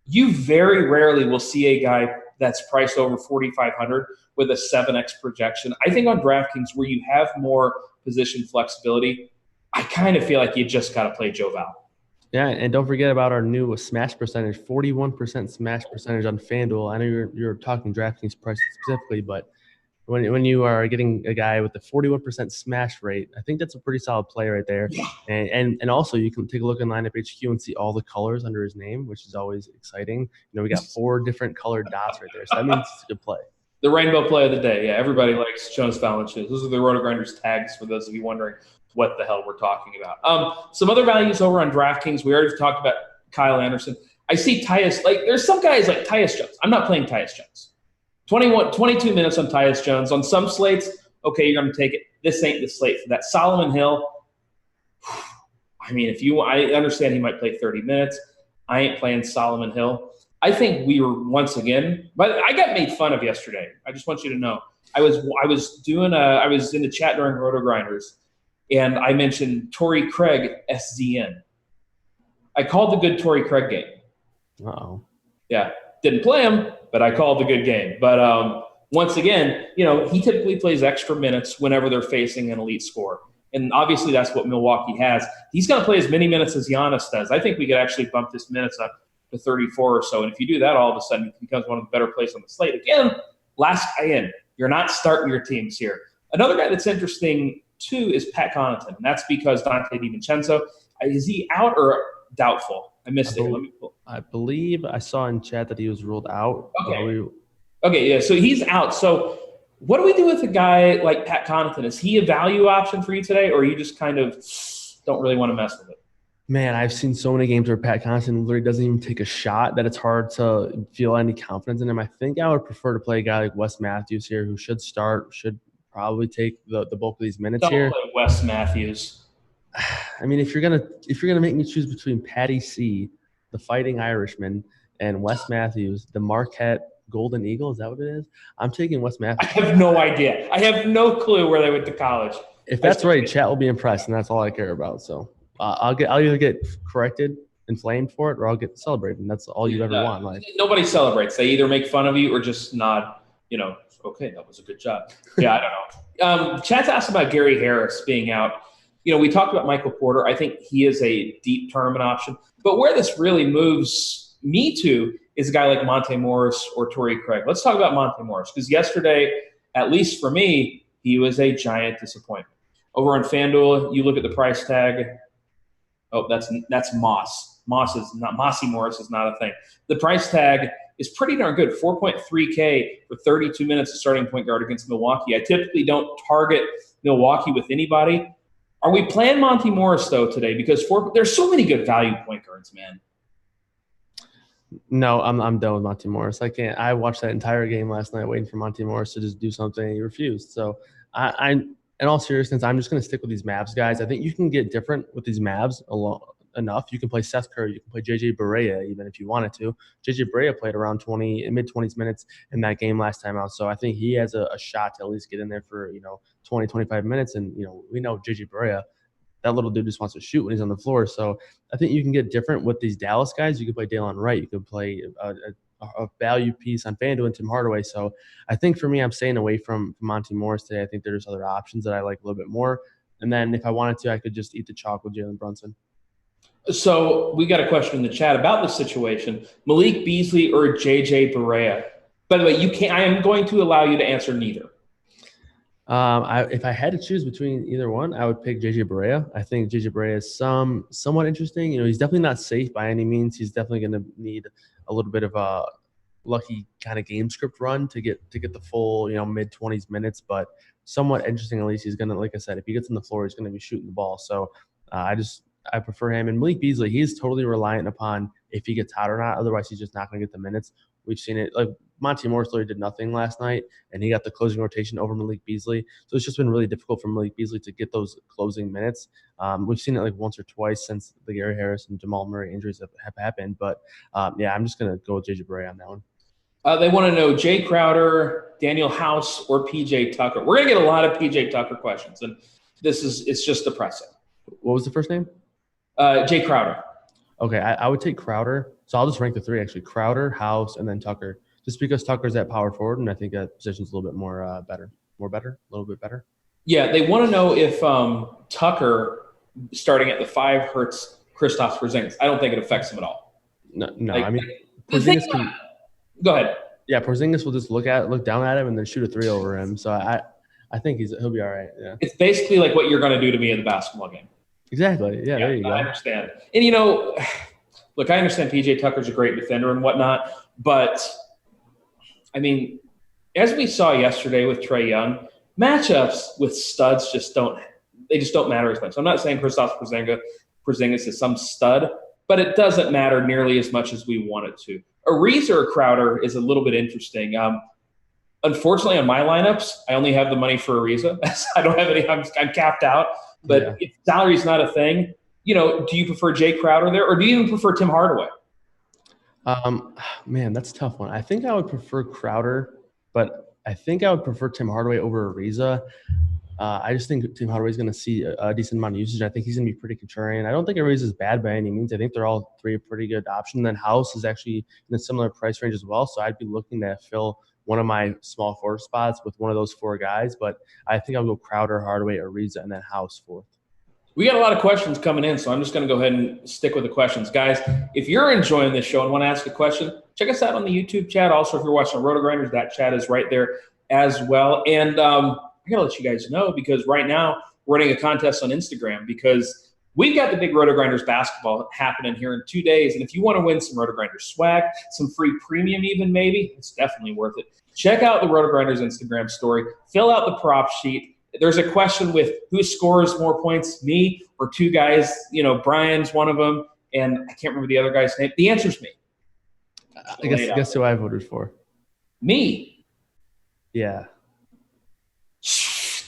You very rarely will see a guy that's priced over 4,500 with a 7X projection. I think on DraftKings, where you have more position flexibility, I kind of feel like you just got to play Joe Val. Yeah, and don't forget about our new smash percentage, 41% smash percentage on FanDuel. I know you're talking DraftKings price specifically, but when you are getting a guy with a 41% smash rate, I think that's a pretty solid play right there. Yeah. And also you can take a look in Lineup HQ and see all the colors under his name, which is always exciting. We got 4 different colored dots right there, so that means it's a good play. The rainbow play of the day. Yeah, everybody likes Jonas Valanciunas. Those are the RotoGrinders tags for those of you wondering what the hell we're talking about. Some other values over on DraftKings. We already talked about Kyle Anderson. I see Tyus. Like, there's some guys like Tyus Jones. I'm not playing Tyus Jones. 22 minutes on Tyus Jones. On some slates, okay, you're going to take it. This ain't the slate for that. Solomon Hill, I mean, I understand he might play 30 minutes. I ain't playing Solomon Hill. I think we were once again, but I got made fun of yesterday. I just want you to know. I was in the chat during RotoGrinders, and I mentioned Torrey Craig SZN. I called the good Torrey Craig game. Uh-oh. Yeah, didn't play him, but I called the good game. But once again, he typically plays extra minutes whenever they're facing an elite scorer. And obviously that's what Milwaukee has. He's going to play as many minutes as Giannis does. I think we could actually bump this minutes up to 34 or so. And if you do that, all of a sudden it becomes one of the better plays on the slate. Again, last guy in. You're not starting your teams here. Another guy that's interesting, too, is Pat Connaughton. And that's because Dante DiVincenzo, is he out or doubtful? I missed it. Let me pull. I believe I saw in chat that he was ruled out. Okay, yeah, so he's out. So what do we do with a guy like Pat Connaughton? Is he a value option for you today, or you just kind of don't really want to mess with it? Man, I've seen so many games where Pat Connaughton literally doesn't even take a shot that it's hard to feel any confidence in him. I think I would prefer to play a guy like Wes Matthews here, who should probably take the bulk of these minutes here. Don't play Wes Matthews. I mean, if you're gonna make me choose between Patty C, the Fighting Irishman, and Wes Matthews, the Marquette Golden Eagle, is that what it is? I'm taking Wes Matthews. I have no idea. I have no clue where they went to college. If that's right, chat will be impressed, and that's all I care about. So I'll either get corrected and flamed for it, or I'll get celebrated, and that's all you ever want. Like, nobody celebrates. They either make fun of you or just nod. Okay, that was a good job. Yeah, I don't know. Chat's asked about Gary Harris being out. We talked about Michael Porter. I think he is a deep tournament option. But where this really moves me to is a guy like Monte Morris or Torrey Craig. Let's talk about Monte Morris, because yesterday, at least for me, he was a giant disappointment. Over on FanDuel, you look at the price tag. Oh, that's Moss. Monte Morris is not a thing. The price tag is pretty darn good. 4.3K for 32 minutes of starting point guard against Milwaukee. I typically don't target Milwaukee with anybody. Are we playing Monte Morris, though, today? Because there's so many good value point guards, man. No, I'm done with Monte Morris. I can't. I watched that entire game last night waiting for Monte Morris to just do something, and he refused. So I in all seriousness, I'm just going to stick with these Mavs guys. I think you can get different with these Mavs enough. You can play Seth Curry. You can play JJ Barea even if you wanted to. JJ Barea played around mid-20s minutes in that game last time out. So I think he has a shot to at least get in there for 20, 25 minutes. And we know JJ Barea, that little dude just wants to shoot when he's on the floor. So I think you can get different with these Dallas guys. You can play Dillon Wright. You can play a value piece on FanDuel and Tim Hardaway. So I think for me, I'm staying away from Monte Morris today. I think there's other options that I like a little bit more. And then if I wanted to, I could just eat the chalk with Jalen Brunson. So we got a question in the chat about this situation. Malik Beasley or JJ Barea? By the way, I am going to allow you to answer neither. If I had to choose between either one, I would pick JJ Barea. I think JJ Barea is somewhat interesting. He's definitely not safe by any means. He's definitely going to need a little bit of a lucky kind of game script run to get the full mid-20s minutes, but somewhat interesting. At least he's going to, like I said, if he gets on the floor, he's going to be shooting the ball. So I prefer him. And Malik Beasley, he's totally reliant upon if he gets hot or not. Otherwise, he's just not going to get the minutes. We've seen it. Like Monte Morris literally did nothing last night, and he got the closing rotation over Malik Beasley. So it's just been really difficult for Malik Beasley to get those closing minutes. We've seen it like once or twice since the Gary Harris and Jamal Murray injuries have happened. But, I'm just going to go with JJ Barea on that one. They want to know Jae Crowder, Daniel House, or PJ Tucker. We're going to get a lot of PJ Tucker questions, and it's just depressing. What was the first name? Jae Crowder. Okay, I would take Crowder. So I'll just rank the three, actually. Crowder, House, and then Tucker. Just because Tucker's at power forward, and I think that position's a little bit more better. A little bit better. Yeah, they want to know if Tucker, starting at the 5, hurts Kristaps Porzingis. I don't think it affects him at all. No. I mean, Porzingis can – Go ahead. Yeah, Porzingis will just look down at him and then shoot a 3 over him. So I think he'll be all right, yeah. It's basically like what you're going to do to me in the basketball game. Exactly. Yeah, there you go. I understand. And, look, I understand PJ Tucker's a great defender and whatnot, but, I mean, as we saw yesterday with Trae Young, matchups with studs just don't matter as much. I'm not saying Kristaps Porzingis is some stud, but it doesn't matter nearly as much as we want it to. Ariza or Crowder is a little bit interesting. Unfortunately, on my lineups, I only have the money for Ariza. I don't have any. I'm capped out. But if salary's not a thing, do you prefer Jae Crowder there, or do you even prefer Tim Hardaway? Man, that's a tough one. I think I would prefer Crowder, but I think I would prefer Tim Hardaway over Ariza. I just think Tim Hardaway is going to see a decent amount of usage. I think he's going to be pretty contrarian. I don't think Ariza is bad by any means. I think they're all three a pretty good option. Then House is actually in a similar price range as well, so I'd be looking to fill one of my small forward spots with one of those 4 guys. But I think I'll go Crowder, Hardaway, Ariza, and then House 4th. We got a lot of questions coming in, so I'm just going to go ahead and stick with the questions. Guys, if you're enjoying this show and want to ask a question, check us out on the YouTube chat. Also, if you're watching RotoGrinders, that chat is right there as well. And I got to let you guys know, because right now we're running a contest on Instagram, because we've got the big RotoGrinders basketball happening here in 2 days. And if you want to win some RotoGrinders swag, some free premium even maybe, it's definitely worth it. Check out the RotoGrinders Instagram story. Fill out the prop sheet. There's a question with who scores more points, me or 2 guys. Brian's one of them, and I can't remember the other guy's name. The answer's me. I guess who I voted for. Me. Yeah.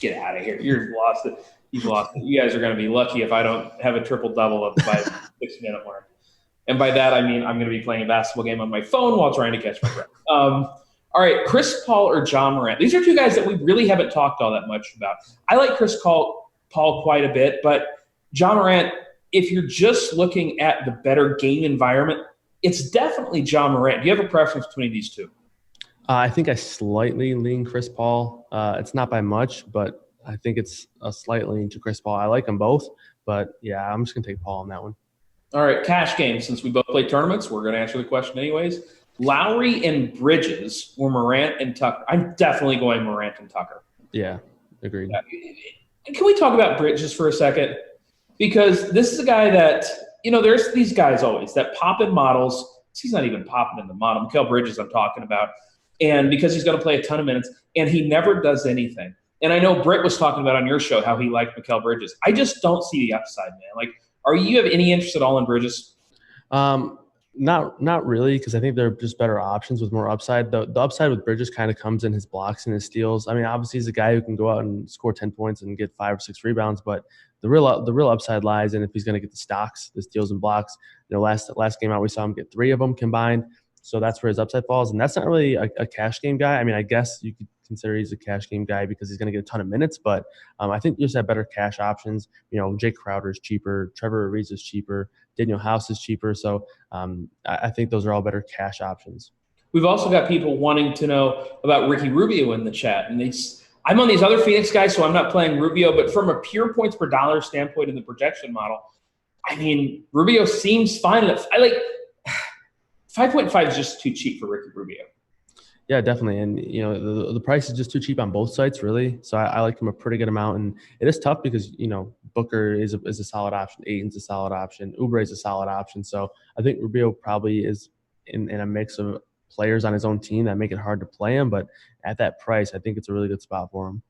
Get out of here. You've lost it. You've lost it. You guys are going to be lucky if I don't have a triple-double up by 6-minute mark. And by that, I mean I'm going to be playing a basketball game on my phone while trying to catch my breath. All right, Chris Paul or John Morant. These are 2 guys that we really haven't talked all that much about. I like Chris Paul quite a bit, but John Morant, if you're just looking at the better game environment, it's definitely John Morant. Do you have a preference between these 2? I think I slightly lean Chris Paul. It's not by much, but I think it's a slight lean to Chris Paul. I like them both, but yeah, I'm just going to take Paul on that one. All right, cash game. Since we both play tournaments, we're going to answer the question anyways. Lowry and Bridges or Morant and Tucker? I'm definitely going Morant and Tucker. Yeah, agreed. Can we talk about Bridges for a second? Because this is a guy that, there's these guys always that pop in models. He's not even popping in the model. Mikal Bridges I'm talking about. And because he's going to play a ton of minutes, and he never does anything. And I know Britt was talking about on your show how he liked Mikal Bridges. I just don't see the upside, man. Like, you have any interest at all in Bridges? Not really, because I think they're just better options with more upside. The upside with Bridges kind of comes in his blocks and his steals. I mean, obviously he's a guy who can go out and score 10 points and get 5 or 6 rebounds, but the real upside lies in if he's going to get the stocks, the steals and blocks. Last game out we saw him get 3 of them combined, so that's where his upside falls. And that's not really a cash game guy. I mean, I guess you could consider he's a cash game guy because he's going to get a ton of minutes, but I think you just have better cash options. Jae Crowder is cheaper, Trevor Ariza is cheaper, Daniel House is cheaper. So I think those are all better cash options. We've also got people wanting to know about Ricky Rubio in the chat. And I'm on these other Phoenix guys, so I'm not playing Rubio. But from a pure points per dollar standpoint in the projection model, I mean, Rubio seems fine. 5.5 is just too cheap for Ricky Rubio. Yeah, definitely. And, the price is just too cheap on both sites, really. So I like him a pretty good amount. And it is tough because, Booker is a solid option. Ayton's a solid option. Oubre is a solid option. So I think Rubio probably is in a mix of players on his own team that make it hard to play him. But at that price, I think it's a really good spot for him.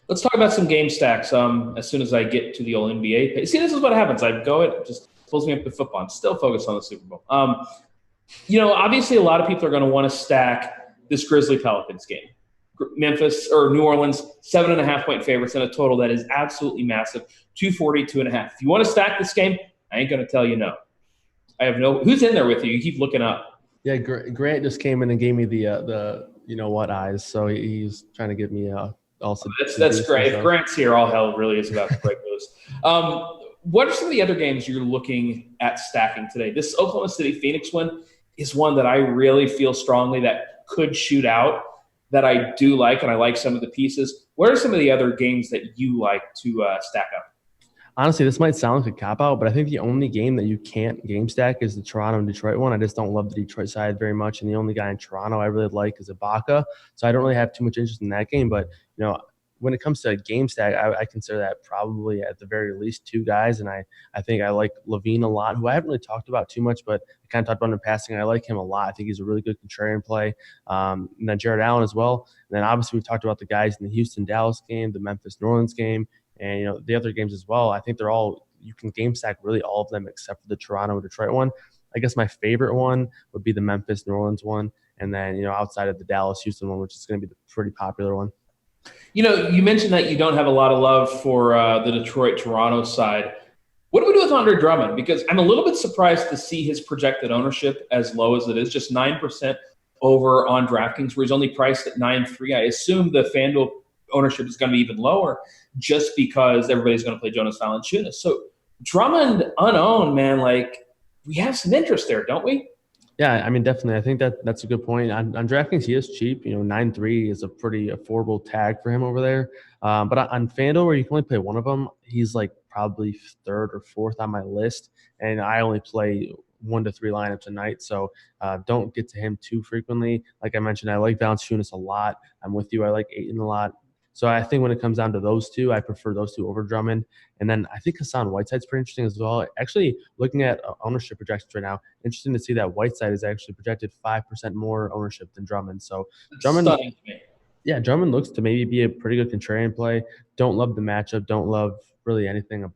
Let's talk about some game stacks as soon as I get to the old NBA page. See, this is what happens. It just pulls me up to football. I'm still focused on the Super Bowl. Obviously a lot of people are going to want to stack this Grizzly Pelicans game. Memphis or New Orleans, 7.5 point favorites in a total that is absolutely massive, 240, 2.5. If you want to stack this game, I ain't going to tell you no. I have no – who's in there with you? You keep looking up. Yeah, Grant just came in and gave me the eyes. So he's trying to get me also. That's great. If Grant's here, all hell really is about to break loose. What are some of the other games you're looking at stacking today? This Oklahoma City-Phoenix one is one that I really feel strongly that could shoot out, that I do like, and I like some of the pieces. What are some of the other games that you like to stack up? Honestly, this might sound like a cop-out, but I think the only game that you can't game stack is the Toronto and Detroit one. I just don't love the Detroit side very much, and the only guy in Toronto I really like is Ibaka, so I don't really have too much interest in that game. But, when it comes to a game stack, I consider that probably at the very least 2 guys, and I think I like Levine a lot, who I haven't really talked about too much, but I kind of talked about him in passing. I like him a lot. I think he's a really good contrarian play. And then Jared Allen as well. And then obviously we've talked about the guys in the Houston-Dallas game, the Memphis-New Orleans game, and the other games as well. I think they're all – you can game stack really all of them except for the Toronto-Detroit one. I guess my favorite one would be the Memphis-New Orleans one, and then, outside of the Dallas-Houston one, which is going to be the pretty popular one. You mentioned that you don't have a lot of love for the Detroit-Toronto side. What do we do with Andre Drummond? Because I'm a little bit surprised to see his projected ownership as low as it is, just 9% over on DraftKings, where he's only priced at 9.3. I assume the FanDuel ownership is going to be even lower just because everybody's going to play Jonas Valanciunas. So Drummond unowned, man, we have some interest there, don't we? Yeah, I mean, definitely. I think that's a good point. On DraftKings, he is cheap. 9.3 is a pretty affordable tag for him over there. But on FanDuel, where you can only play one of them, he's probably 3rd or 4th on my list. And I only play 1 to 3 lineups a night, so don't get to him too frequently. Like I mentioned, I like Valanciunas a lot. I'm with you. I like Ayton a lot. So I think when it comes down to those 2, I prefer those 2 over Drummond. And then I think Hassan Whiteside's pretty interesting as well. Actually, looking at ownership projections right now, interesting to see that Whiteside is actually projected 5% more ownership than Drummond. So Drummond, Drummond looks to maybe be a pretty good contrarian play. Don't love the matchup. Don't love really anything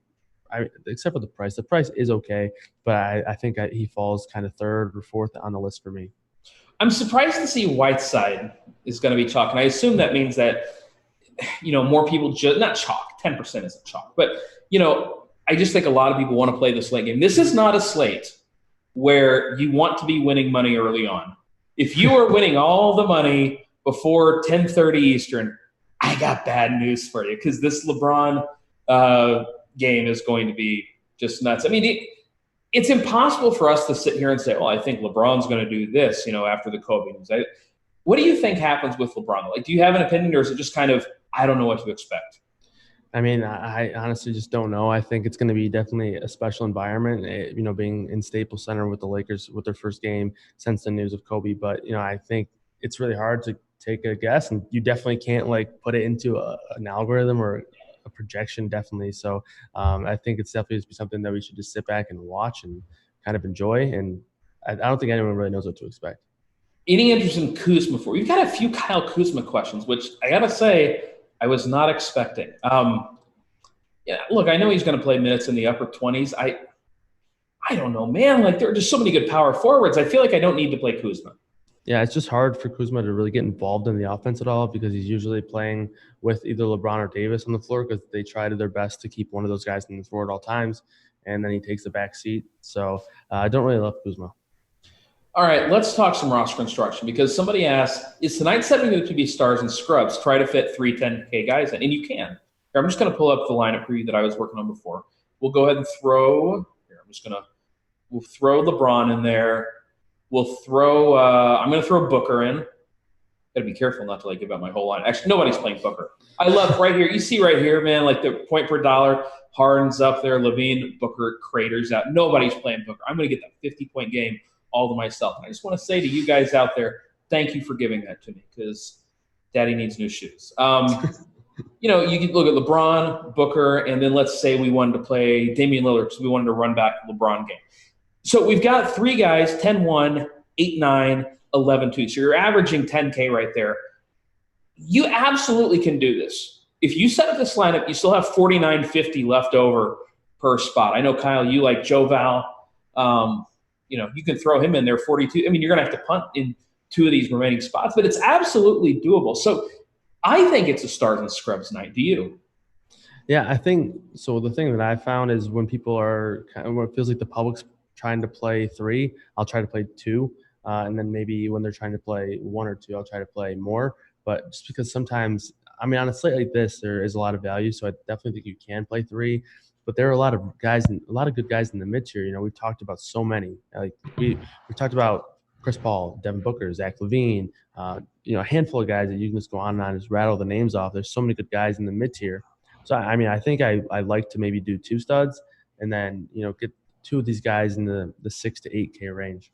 except for the price. The price is okay, but I think he falls kind of 3rd or 4th on the list for me. I'm surprised to see Whiteside is going to be chalk, and I assume that means that more people not chalk. 10% isn't chalk, but I just think a lot of people want to play this late game. This is not a slate where you want to be winning money early on. If you are winning all the money before 10:30 Eastern, I got bad news for you because this LeBron game is going to be just nuts. I mean, it's impossible for us to sit here and say, well, I think LeBron's going to do this, after the Kobe news. What do you think happens with LeBron? Do you have an opinion, or is it just kind of, I don't know what to expect? I mean, I honestly just don't know. I think it's going to be definitely a special environment, being in Staples Center with the Lakers with their first game since the news of Kobe. But, I think it's really hard to take a guess, and you definitely can't, put it into an algorithm or a projection, definitely. So I think it's definitely something that we should just sit back and watch and kind of enjoy. And I don't think anyone really knows what to expect. Any interest in Kuzma for? We've got a few Kyle Kuzma questions, which I got to say I was not expecting. Look, I know he's going to play minutes in the upper 20s. I don't know, man. Like, there are just so many good power forwards. I feel like I don't need to play Kuzma. Yeah, it's just hard for Kuzma to really get involved in the offense at all because he's usually playing with either LeBron or Davis on the floor because they try to their best to keep one of those guys in the floor at all times, and then he takes the back seat. So I don't really love Kuzma. All right, let's talk some roster construction because somebody asked, is tonight's 70 to be stars and scrubs? Try to fit 3 10K guys in, and you can. Here, I'm just going to pull up the lineup preview that I was working on before. We'll go ahead and throw – here, we'll throw LeBron in there. We'll throw I'm going to throw Booker in. Got to be careful not to give out my whole line. Actually, nobody's playing Booker. I love right here. You see right here, man, the point per dollar. Harden's up there. Levine, Booker, craters out. Nobody's playing Booker. I'm going to get that 50-point game all to myself. And I just want to say to you guys out there, thank you for giving that to me because Daddy needs new shoes. You can look at LeBron, Booker, and then let's say we wanted to play Damian Lillard because we wanted to run back the LeBron game. So we've got 3 guys, 10-1, 8-9, 11-2. So you're averaging 10K right there. You absolutely can do this. If you set up this lineup, you still have $49.50 left over per spot. I know, Kyle, you like Joe Val. You can throw him in there, 42. I mean, you're going to have to punt in 2 of these remaining spots, but it's absolutely doable. So I think it's a stars and scrubs night. Do you? Yeah, I think so. The thing that I found is when people are when it feels like the public's trying to play 3, I'll try to play 2. And then maybe when they're trying to play 1 or 2, I'll try to play more. But just because sometimes, on a slate like this, there is a lot of value. So I definitely think you can play 3. But there are a lot of good guys in the mid tier. We've talked about so many. We talked about Chris Paul, Devin Booker, Zach LaVine, a handful of guys that you can just go on and just rattle the names off. There's so many good guys in the mid tier. So I think I like to maybe do 2 studs and then get 2 of these guys in the 6 to 8K range.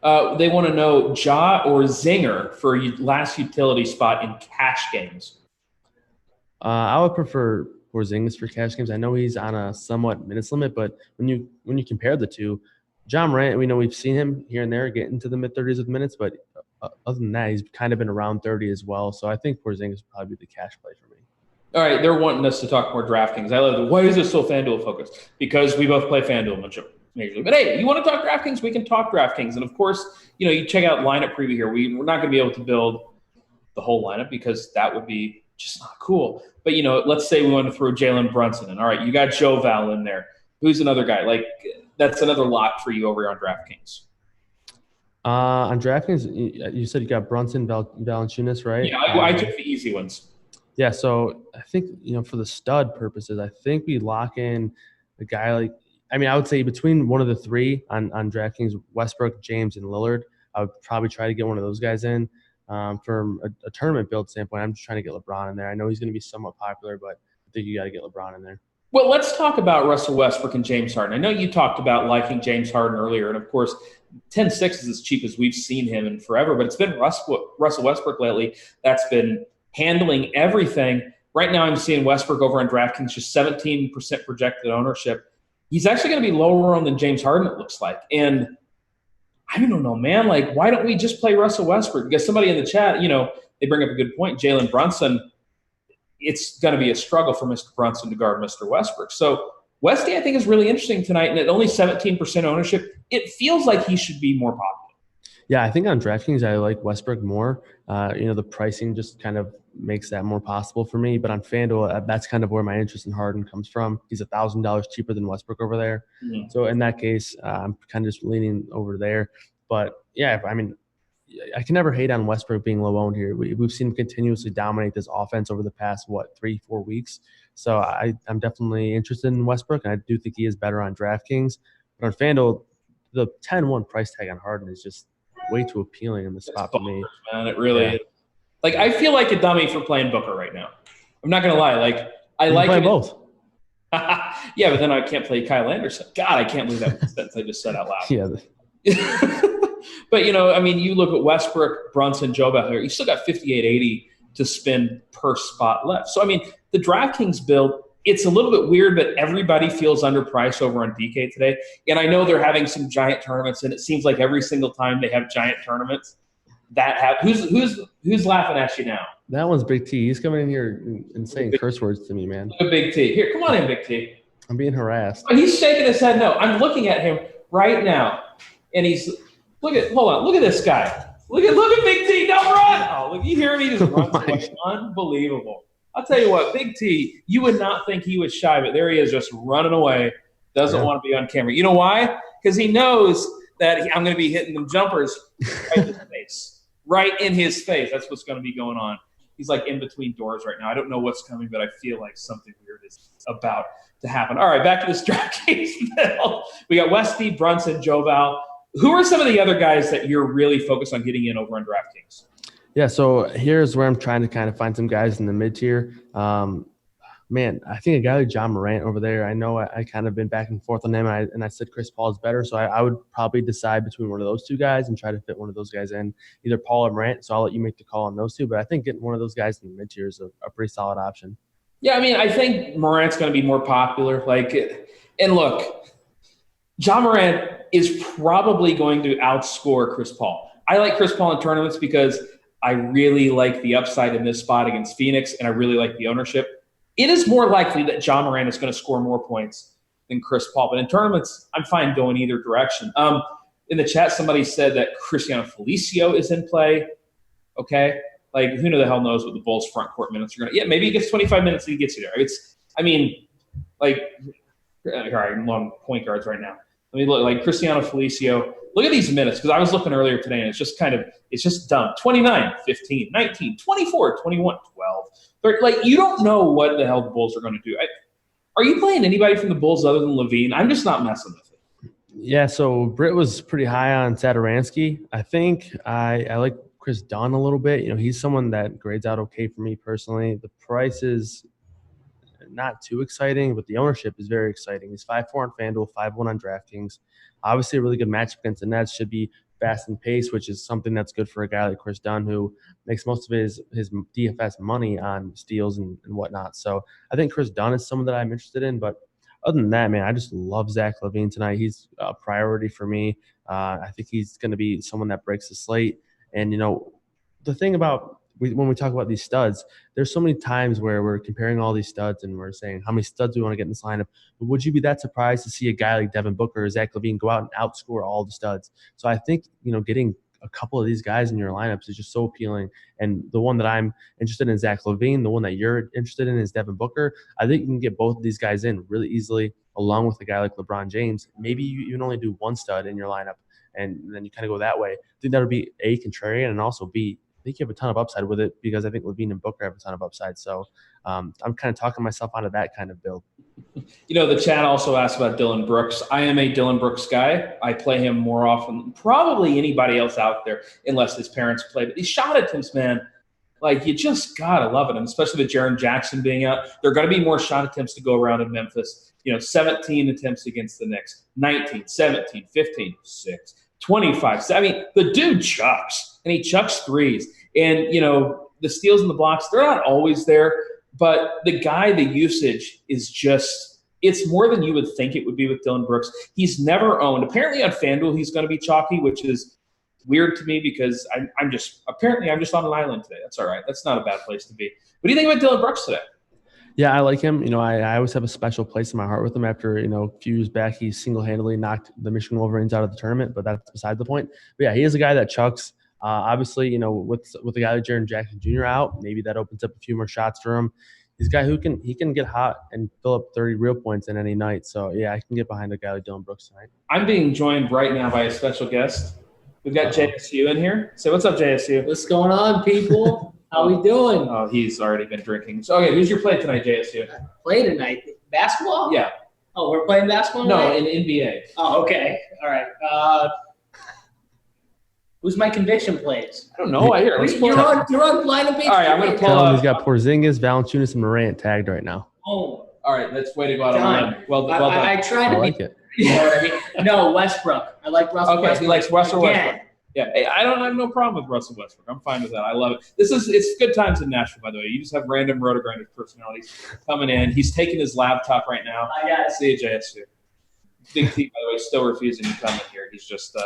They want to know Ja or Zinger for last utility spot in cash games. I would prefer Porzingis for cash games. I know he's on a somewhat minutes limit, but when you compare the 2, John Morant, we've seen him here and there get into the mid-30s with minutes, but other than that, he's kind of been around 30 as well. So I think Porzingis would probably be the cash play for me. All right, they're wanting us to talk more DraftKings. I love it. Why is this so FanDuel focused? Because we both play FanDuel majorly. But hey, you want to talk DraftKings? We can talk DraftKings. And of course, you check out lineup preview here. We're not going to be able to build the whole lineup because that would be just not cool. But let's say we want to throw Jalen Brunson in. All right, you got Joe Val in there. Who's another guy? That's another lock for you over here on DraftKings. On DraftKings, you said you got Brunson, Valanciunas, right? Yeah, I took the easy ones. Yeah, so I think, for the stud purposes, I think we lock in a guy I would say between one of the 3 on DraftKings, Westbrook, James, and Lillard, I would probably try to get one of those guys in. From a tournament build standpoint, I'm just trying to get LeBron in there. I know he's going to be somewhat popular, but I think you got to get LeBron in there. Well, let's talk about Russell Westbrook and James Harden. I know you talked about liking James Harden earlier, and of course, 10-6 is as cheap as we've seen him in forever, but it's been Russell Westbrook lately that's been handling everything. Right now, I'm seeing Westbrook over on DraftKings, just 17% projected ownership. He's actually going to be lower on than James Harden, it looks like. And I don't know, man. Why don't we just play Russell Westbrook? Because somebody in the chat, they bring up a good point. Jalen Brunson, it's going to be a struggle for Mr. Brunson to guard Mr. Westbrook. So Westy, I think, is really interesting tonight. And at only 17% ownership, it feels like he should be more popular. Yeah, I think on DraftKings, I like Westbrook more. The pricing just kind of makes that more possible for me. But on FanDuel, that's kind of where my interest in Harden comes from. He's $1,000 cheaper than Westbrook over there. Mm-hmm. So in that case, I'm kind of just leaning over there. But yeah, I can never hate on Westbrook being low owned here. We've seen him continuously dominate this offense over the past, 3-4 weeks. So I'm definitely interested in Westbrook, and I do think he is better on DraftKings. But on FanDuel, the 10-1 price tag on Harden is just way too appealing in the spot for me. Man, it really is. I feel like a dummy for playing Booker right now. I'm not going to lie. I like play both. Yeah, but then I can't play Kyle Anderson. God, I can't believe that sentence I just said out loud. Yeah. But, you look at Westbrook, Brunson, Joe Bell here. You still got $58.80 to spend per spot left. So, the DraftKings build, it's a little bit weird, but everybody feels underpriced over on DK today. And I know they're having some giant tournaments, and it seems like every single time they have giant tournaments that have who's laughing at you now? That one's Big T. He's coming in here and saying curse words to me, man. Look at Big T. Here, come on in, Big T. I'm being harassed. Oh, he's shaking his head no. I'm looking at him right now, and hold on, look at this guy. Look at Big T. Don't run. Oh, look, you hear him? He just runs away. Unbelievable. I'll tell you what, Big T, you would not think he was shy, but there he is just running away. Doesn't want to be on camera. You know why? Because he knows that I'm going to be hitting them jumpers right in his face. Right in his face. That's what's going to be going on. He's like in between doors right now. I don't know what's coming, but I feel like something weird is about to happen. All right, back to this DraftKings bill. We got Westy, Brunson, Joval. Who are some of the other guys that you're really focused on getting in over on DraftKings? Yeah, so here's where I'm trying to kind of find some guys in the mid-tier. Man, I think a guy like John Morant over there, I know I kind of been back and forth on him, and I said Chris Paul is better, so I would probably decide between one of those two guys and try to fit one of those guys in, either Paul or Morant, so I'll let you make the call on those two, but I think getting one of those guys in the mid-tier is a pretty solid option. Yeah, I mean, I think Morant's going to be more popular. And look, John Morant is probably going to outscore Chris Paul. I like Chris Paul in tournaments because I really like the upside in this spot against Phoenix, and I really like the ownership. It is more likely that John Morant is going to score more points than Chris Paul. But in tournaments, I'm fine going either direction. In the chat, somebody said that Cristiano Felicio is in play. Okay? Like, who the hell knows what the Bulls' front court minutes are going to – yeah, maybe he gets 25 minutes and he gets you there. All right, I'm long point guards right now. Let me look. Like, Cristiano Felicio. Look at these minutes, because I was looking earlier today, and it's just dumb. 29, 15, 19, 24, 21, 12. Like, you don't know what the hell the Bulls are going to do. Are you playing anybody from the Bulls other than Levine? I'm just not messing with it. Yeah, so Britt was pretty high on Satoransky. I think I like Chris Dunn a little bit. He's someone that grades out okay for me personally. The price is not too exciting, but the ownership is very exciting. He's 5-4 on FanDuel, 5-1 on DraftKings. Obviously, a really good matchup against the Nets. Should be fast and pace, which is something that's good for a guy like Chris Dunn, who makes most of his DFS money on steals and whatnot. So I think Chris Dunn is someone that I'm interested in. But other than that, man, I just love Zach LaVine tonight. He's a priority for me. I think he's going to be someone that breaks the slate. And, the thing about when we talk about these studs, there's so many times where we're comparing all these studs and we're saying how many studs we want to get in this lineup. But would you be that surprised to see a guy like Devin Booker or Zach LaVine go out and outscore all the studs? So I think, getting a couple of these guys in your lineups is just so appealing. And the one that I'm interested in is Zach LaVine. The one that you're interested in is Devin Booker. I think you can get both of these guys in really easily, along with a guy like LeBron James. Maybe you can only do one stud in your lineup, and then you kind of go that way. I think that would be A, contrarian, and also B, I think you have a ton of upside with it because I think LaVine and Booker have a ton of upside. So I'm kind of talking myself out of that kind of build. The chat also asked about Dillon Brooks. I am a Dillon Brooks guy. I play him more often than probably anybody else out there, unless his parents play. But these shot attempts, man, like, you just got to love it. And especially with Jaren Jackson being out, there are going to be more shot attempts to go around in Memphis. 17 attempts against the Knicks, 19, 17, 15, 6, 25. I mean, the dude chucks, and he chucks threes. And, the steals and the blocks, they're not always there. But the usage is just – it's more than you would think it would be with Dillon Brooks. He's never owned – apparently on FanDuel he's going to be chalky, which is weird to me because I'm just on an island today. That's all right. That's not a bad place to be. What do you think about Dillon Brooks today? Yeah, I like him. I always have a special place in my heart with him. After, a few years back, he single-handedly knocked the Michigan Wolverines out of the tournament, but that's beside the point. But, yeah, he is a guy that chucks. Obviously, with a guy like Jaren Jackson Jr. out, maybe that opens up a few more shots for him. He's a guy who can get hot and fill up 30 real points in any night. So, yeah, I can get behind a guy like Dillon Brooks tonight. I'm being joined right now by a special guest. We've got JSU in here. So what's up, JSU? What's going on, people? How we doing? Oh, he's already been drinking. So, okay, who's your play tonight, JSU? Play tonight? Basketball? Yeah. Oh, we're playing basketball tonight? No, in NBA. Oh, okay. All right. Who's my conviction plays? I don't know. You're on lineup page. All right, I'm going to pull up. He's got Porzingis, Valanciunas, and Morant tagged right now. Oh. All right, that's way to go out on limb. Well done. I try to like be. it. You know what I mean? No, Westbrook. I like Russell Westbrook. Okay, he likes Russell Westbrook. Yeah, hey, I have no problem with Russell Westbrook. I'm fine with that. I love it. It's good times in Nashville, by the way. You just have random RotoGrinders personalities coming in. He's taking his laptop right now. I got it. See you, JSU. Big T, by the way, still refusing to come in here. He's just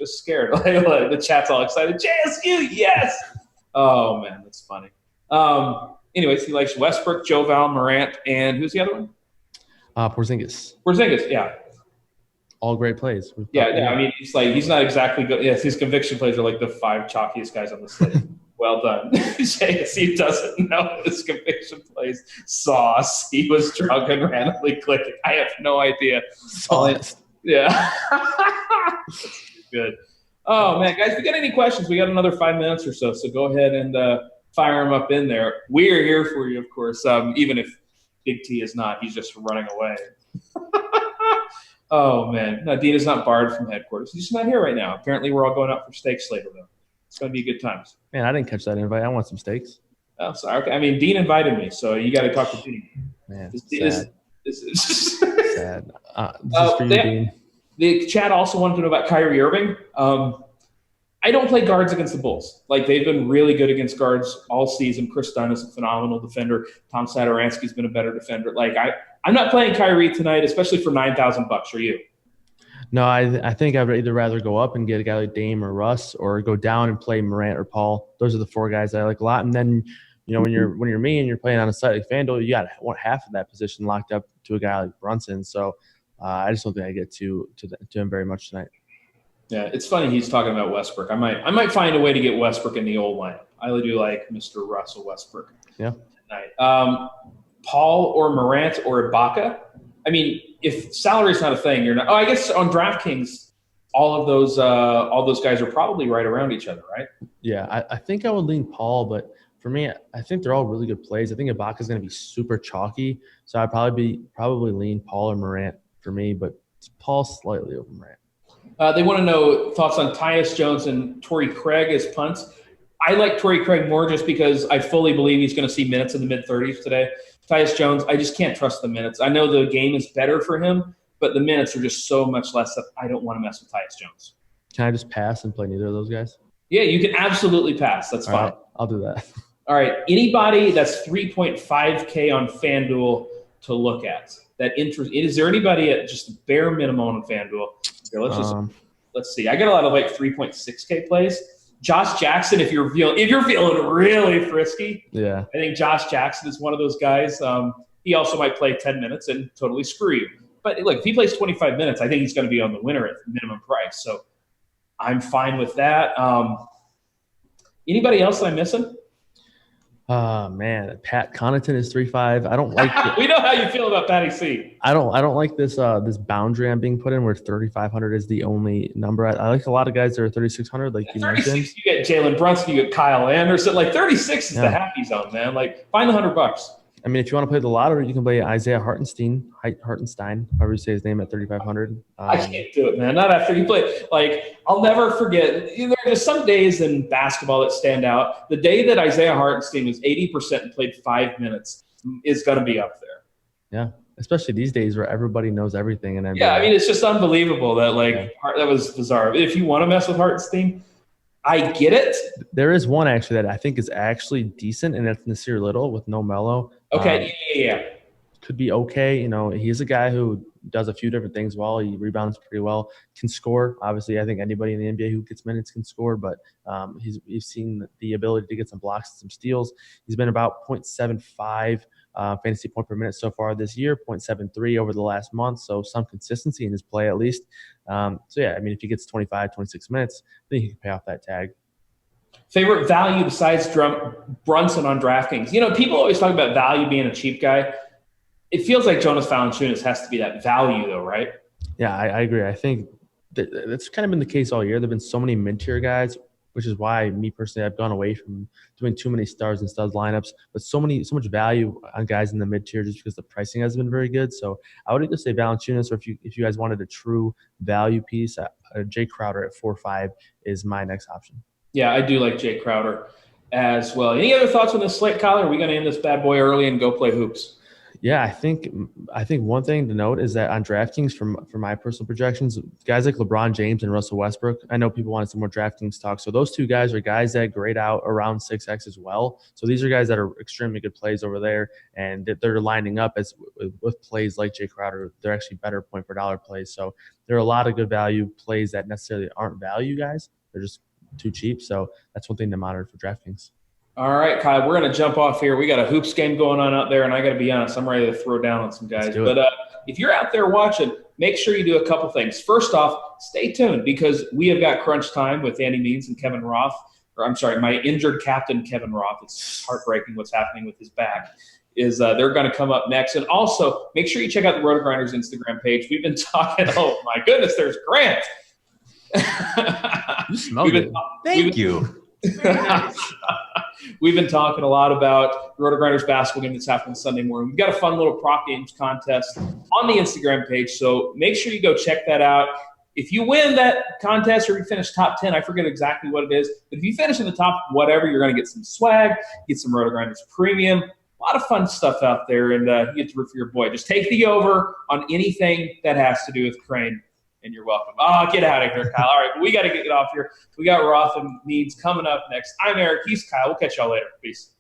scared. Like, the chat's all excited. JSU, yes! Oh, man, that's funny. Anyways, he likes Westbrook, Joe Val, Morant, and who's the other one? Porzingis. Porzingis, yeah. All great plays. Yeah. I mean, he's not exactly good. Yes, his conviction plays are like the 5 chalkiest guys on the slate. Well done. JSU doesn't know his conviction plays. Sauce. He was drunk and randomly clicking. I have no idea. Sauce. Yeah. That's good. Oh, man. Guys, if you got any questions, we got another 5 minutes or so. So go ahead and fire them up in there. We are here for you, of course, even if Big T is not. He's just running away. Oh, man. No, Dina's not barred from headquarters. He's just not here right now. Apparently, we're all going out for steaks later, though. It's going to be good times. Man, I didn't catch that invite. I want some steaks. Oh, sorry. Okay. I mean, Dean invited me, so you got to talk to Dean. Man, This is sad. This is for you, Dean. The chat also wanted to know about Kyrie Irving. I don't play guards against the Bulls. Like, they've been really good against guards all season. Chris Dunn is a phenomenal defender. Tom Satoransky's been a better defender. Like, I'm not playing Kyrie tonight, especially for $9,000. Are you? No, I think I would either rather go up and get a guy like Dame or Russ, or go down and play Morant or Paul. Those are the 4 guys that I like a lot. And then, when you're me and you're playing on a site like FanDuel, you got half of that position locked up to a guy like Brunson. So I just don't think I get to him very much tonight. Yeah, it's funny he's talking about Westbrook. I might find a way to get Westbrook in the old lineup. I really do like Mr. Russell Westbrook. Yeah. Tonight. Paul or Morant or Ibaka. I mean, if salary's not a thing, you're not. Oh, I guess on DraftKings, all those guys are probably right around each other, right? Yeah, I think I would lean Paul, but for me, I think they're all really good plays. I think Ibaka's going to be super chalky, so I'd probably lean Paul or Morant for me, but Paul slightly over Morant. They want to know thoughts on Tyus Jones and Torrey Craig as punts. I like Torrey Craig more just because I fully believe he's going to see minutes in the mid-30s today. Tyus Jones, I just can't trust the minutes. I know the game is better for him, but the minutes are just so much less that I don't want to mess with Tyus Jones. Can I just pass and play neither of those guys? Yeah, you can absolutely pass. That's fine. Right, I'll do that. All right. Anybody that's 3.5K on FanDuel to look at that interest? Is there anybody at just bare minimum on FanDuel? Here, let's see. I got a lot of like 3.6K plays. Josh Jackson, if you're feeling really frisky, yeah, I think Josh Jackson is one of those guys. He also might play 10 minutes and totally screw you. But look, if he plays 25 minutes, I think he's going to be on the winner at minimum price. So I'm fine with that. Anybody else that I'm missing? Man, Pat Connaughton is 3.5. I don't like. We know how you feel about Patty C. I don't like this boundary I'm being put in where 3,500 is the only number. I like a lot of guys that are 3,600, like you mentioned. You get Jalen Brunson, you get Kyle Anderson. Like 36 is the happy zone, man. Like find the $100. I mean, if you want to play the lottery, you can play Isaiah Hartenstein, however you say his name, at 3,500. I can't do it, man. Not after you play. Like, I'll never forget. There are just some days in basketball that stand out. The day that Isaiah Hartenstein was 80% and played 5 minutes is going to be up there. Yeah, especially these days where everybody knows everything. And yeah, I mean, it's just unbelievable that, that was bizarre. If you want to mess with Hartenstein, I get it. There is one actually that I think is actually decent, and that's Nasir Little with no Melo. Okay, yeah. Could be okay. He's a guy who does a few different things well. He rebounds pretty well, can score. Obviously, I think anybody in the NBA who gets minutes can score, but we've seen the ability to get some blocks and some steals. He's been about 0.75 fantasy point per minute so far this year, 0.73 over the last month, so some consistency in his play at least. Yeah, I mean, if he gets 25, 26 minutes, I think he can pay off that tag. Favorite value besides Brunson on DraftKings? People always talk about value being a cheap guy. It feels like Jonas Valanciunas has to be that value, though, right? Yeah, I agree. I think that's kind of been the case all year. There have been so many mid-tier guys, which is why me personally, I've gone away from doing too many stars and studs lineups, but so much value on guys in the mid-tier just because the pricing has been very good. So I would either say Valanciunas, or if you guys wanted a true value piece, Jae Crowder at 4.5 is my next option. Yeah, I do like Jae Crowder as well. Any other thoughts on this slate, Kyle? Are we going to end this bad boy early and go play hoops? Yeah, I think one thing to note is that on DraftKings, for my personal projections, guys like LeBron James and Russell Westbrook, I know people wanted some more DraftKings talk. So those two guys are guys that grade out around 6x as well. So these are guys that are extremely good plays over there, and they're lining up as with plays like Jae Crowder. They're actually better point per dollar plays. So there are a lot of good value plays that necessarily aren't value guys. They're just too cheap. So that's one thing to monitor for DraftKings. All right, Kyle, we're going to jump off here. We got a hoops game going on out there, and I got to be honest, I'm ready to throw down on some guys. But if you're out there watching, make sure you do a couple things. First off, stay tuned because we have got crunch time with Andy Means and Kevin Roth. Or I'm sorry, my injured captain, Kevin Roth. It's heartbreaking what's happening with his back. They're going to come up next. And also, make sure you check out the RotoGrinders Instagram page. We've been talking – oh, my goodness, there's Grant. You smelled it. Thank you. We've been talking a lot about the RotoGrinders basketball game that's happening Sunday morning. We've got a fun little prop games contest on the Instagram page, so make sure you go check that out. If you win that contest or you finish top 10, I forget exactly what it is, but if you finish in the top whatever, you're going to get some swag, get some RotoGrinders premium, a lot of fun stuff out there, and you get to root for your boy. Just take the over on anything that has to do with Crane. And you're welcome. Oh, get out of here, Kyle. All right, we got to get off here. We got Roth and Needs coming up next. I'm Eric. He's Kyle. We'll catch y'all later. Peace.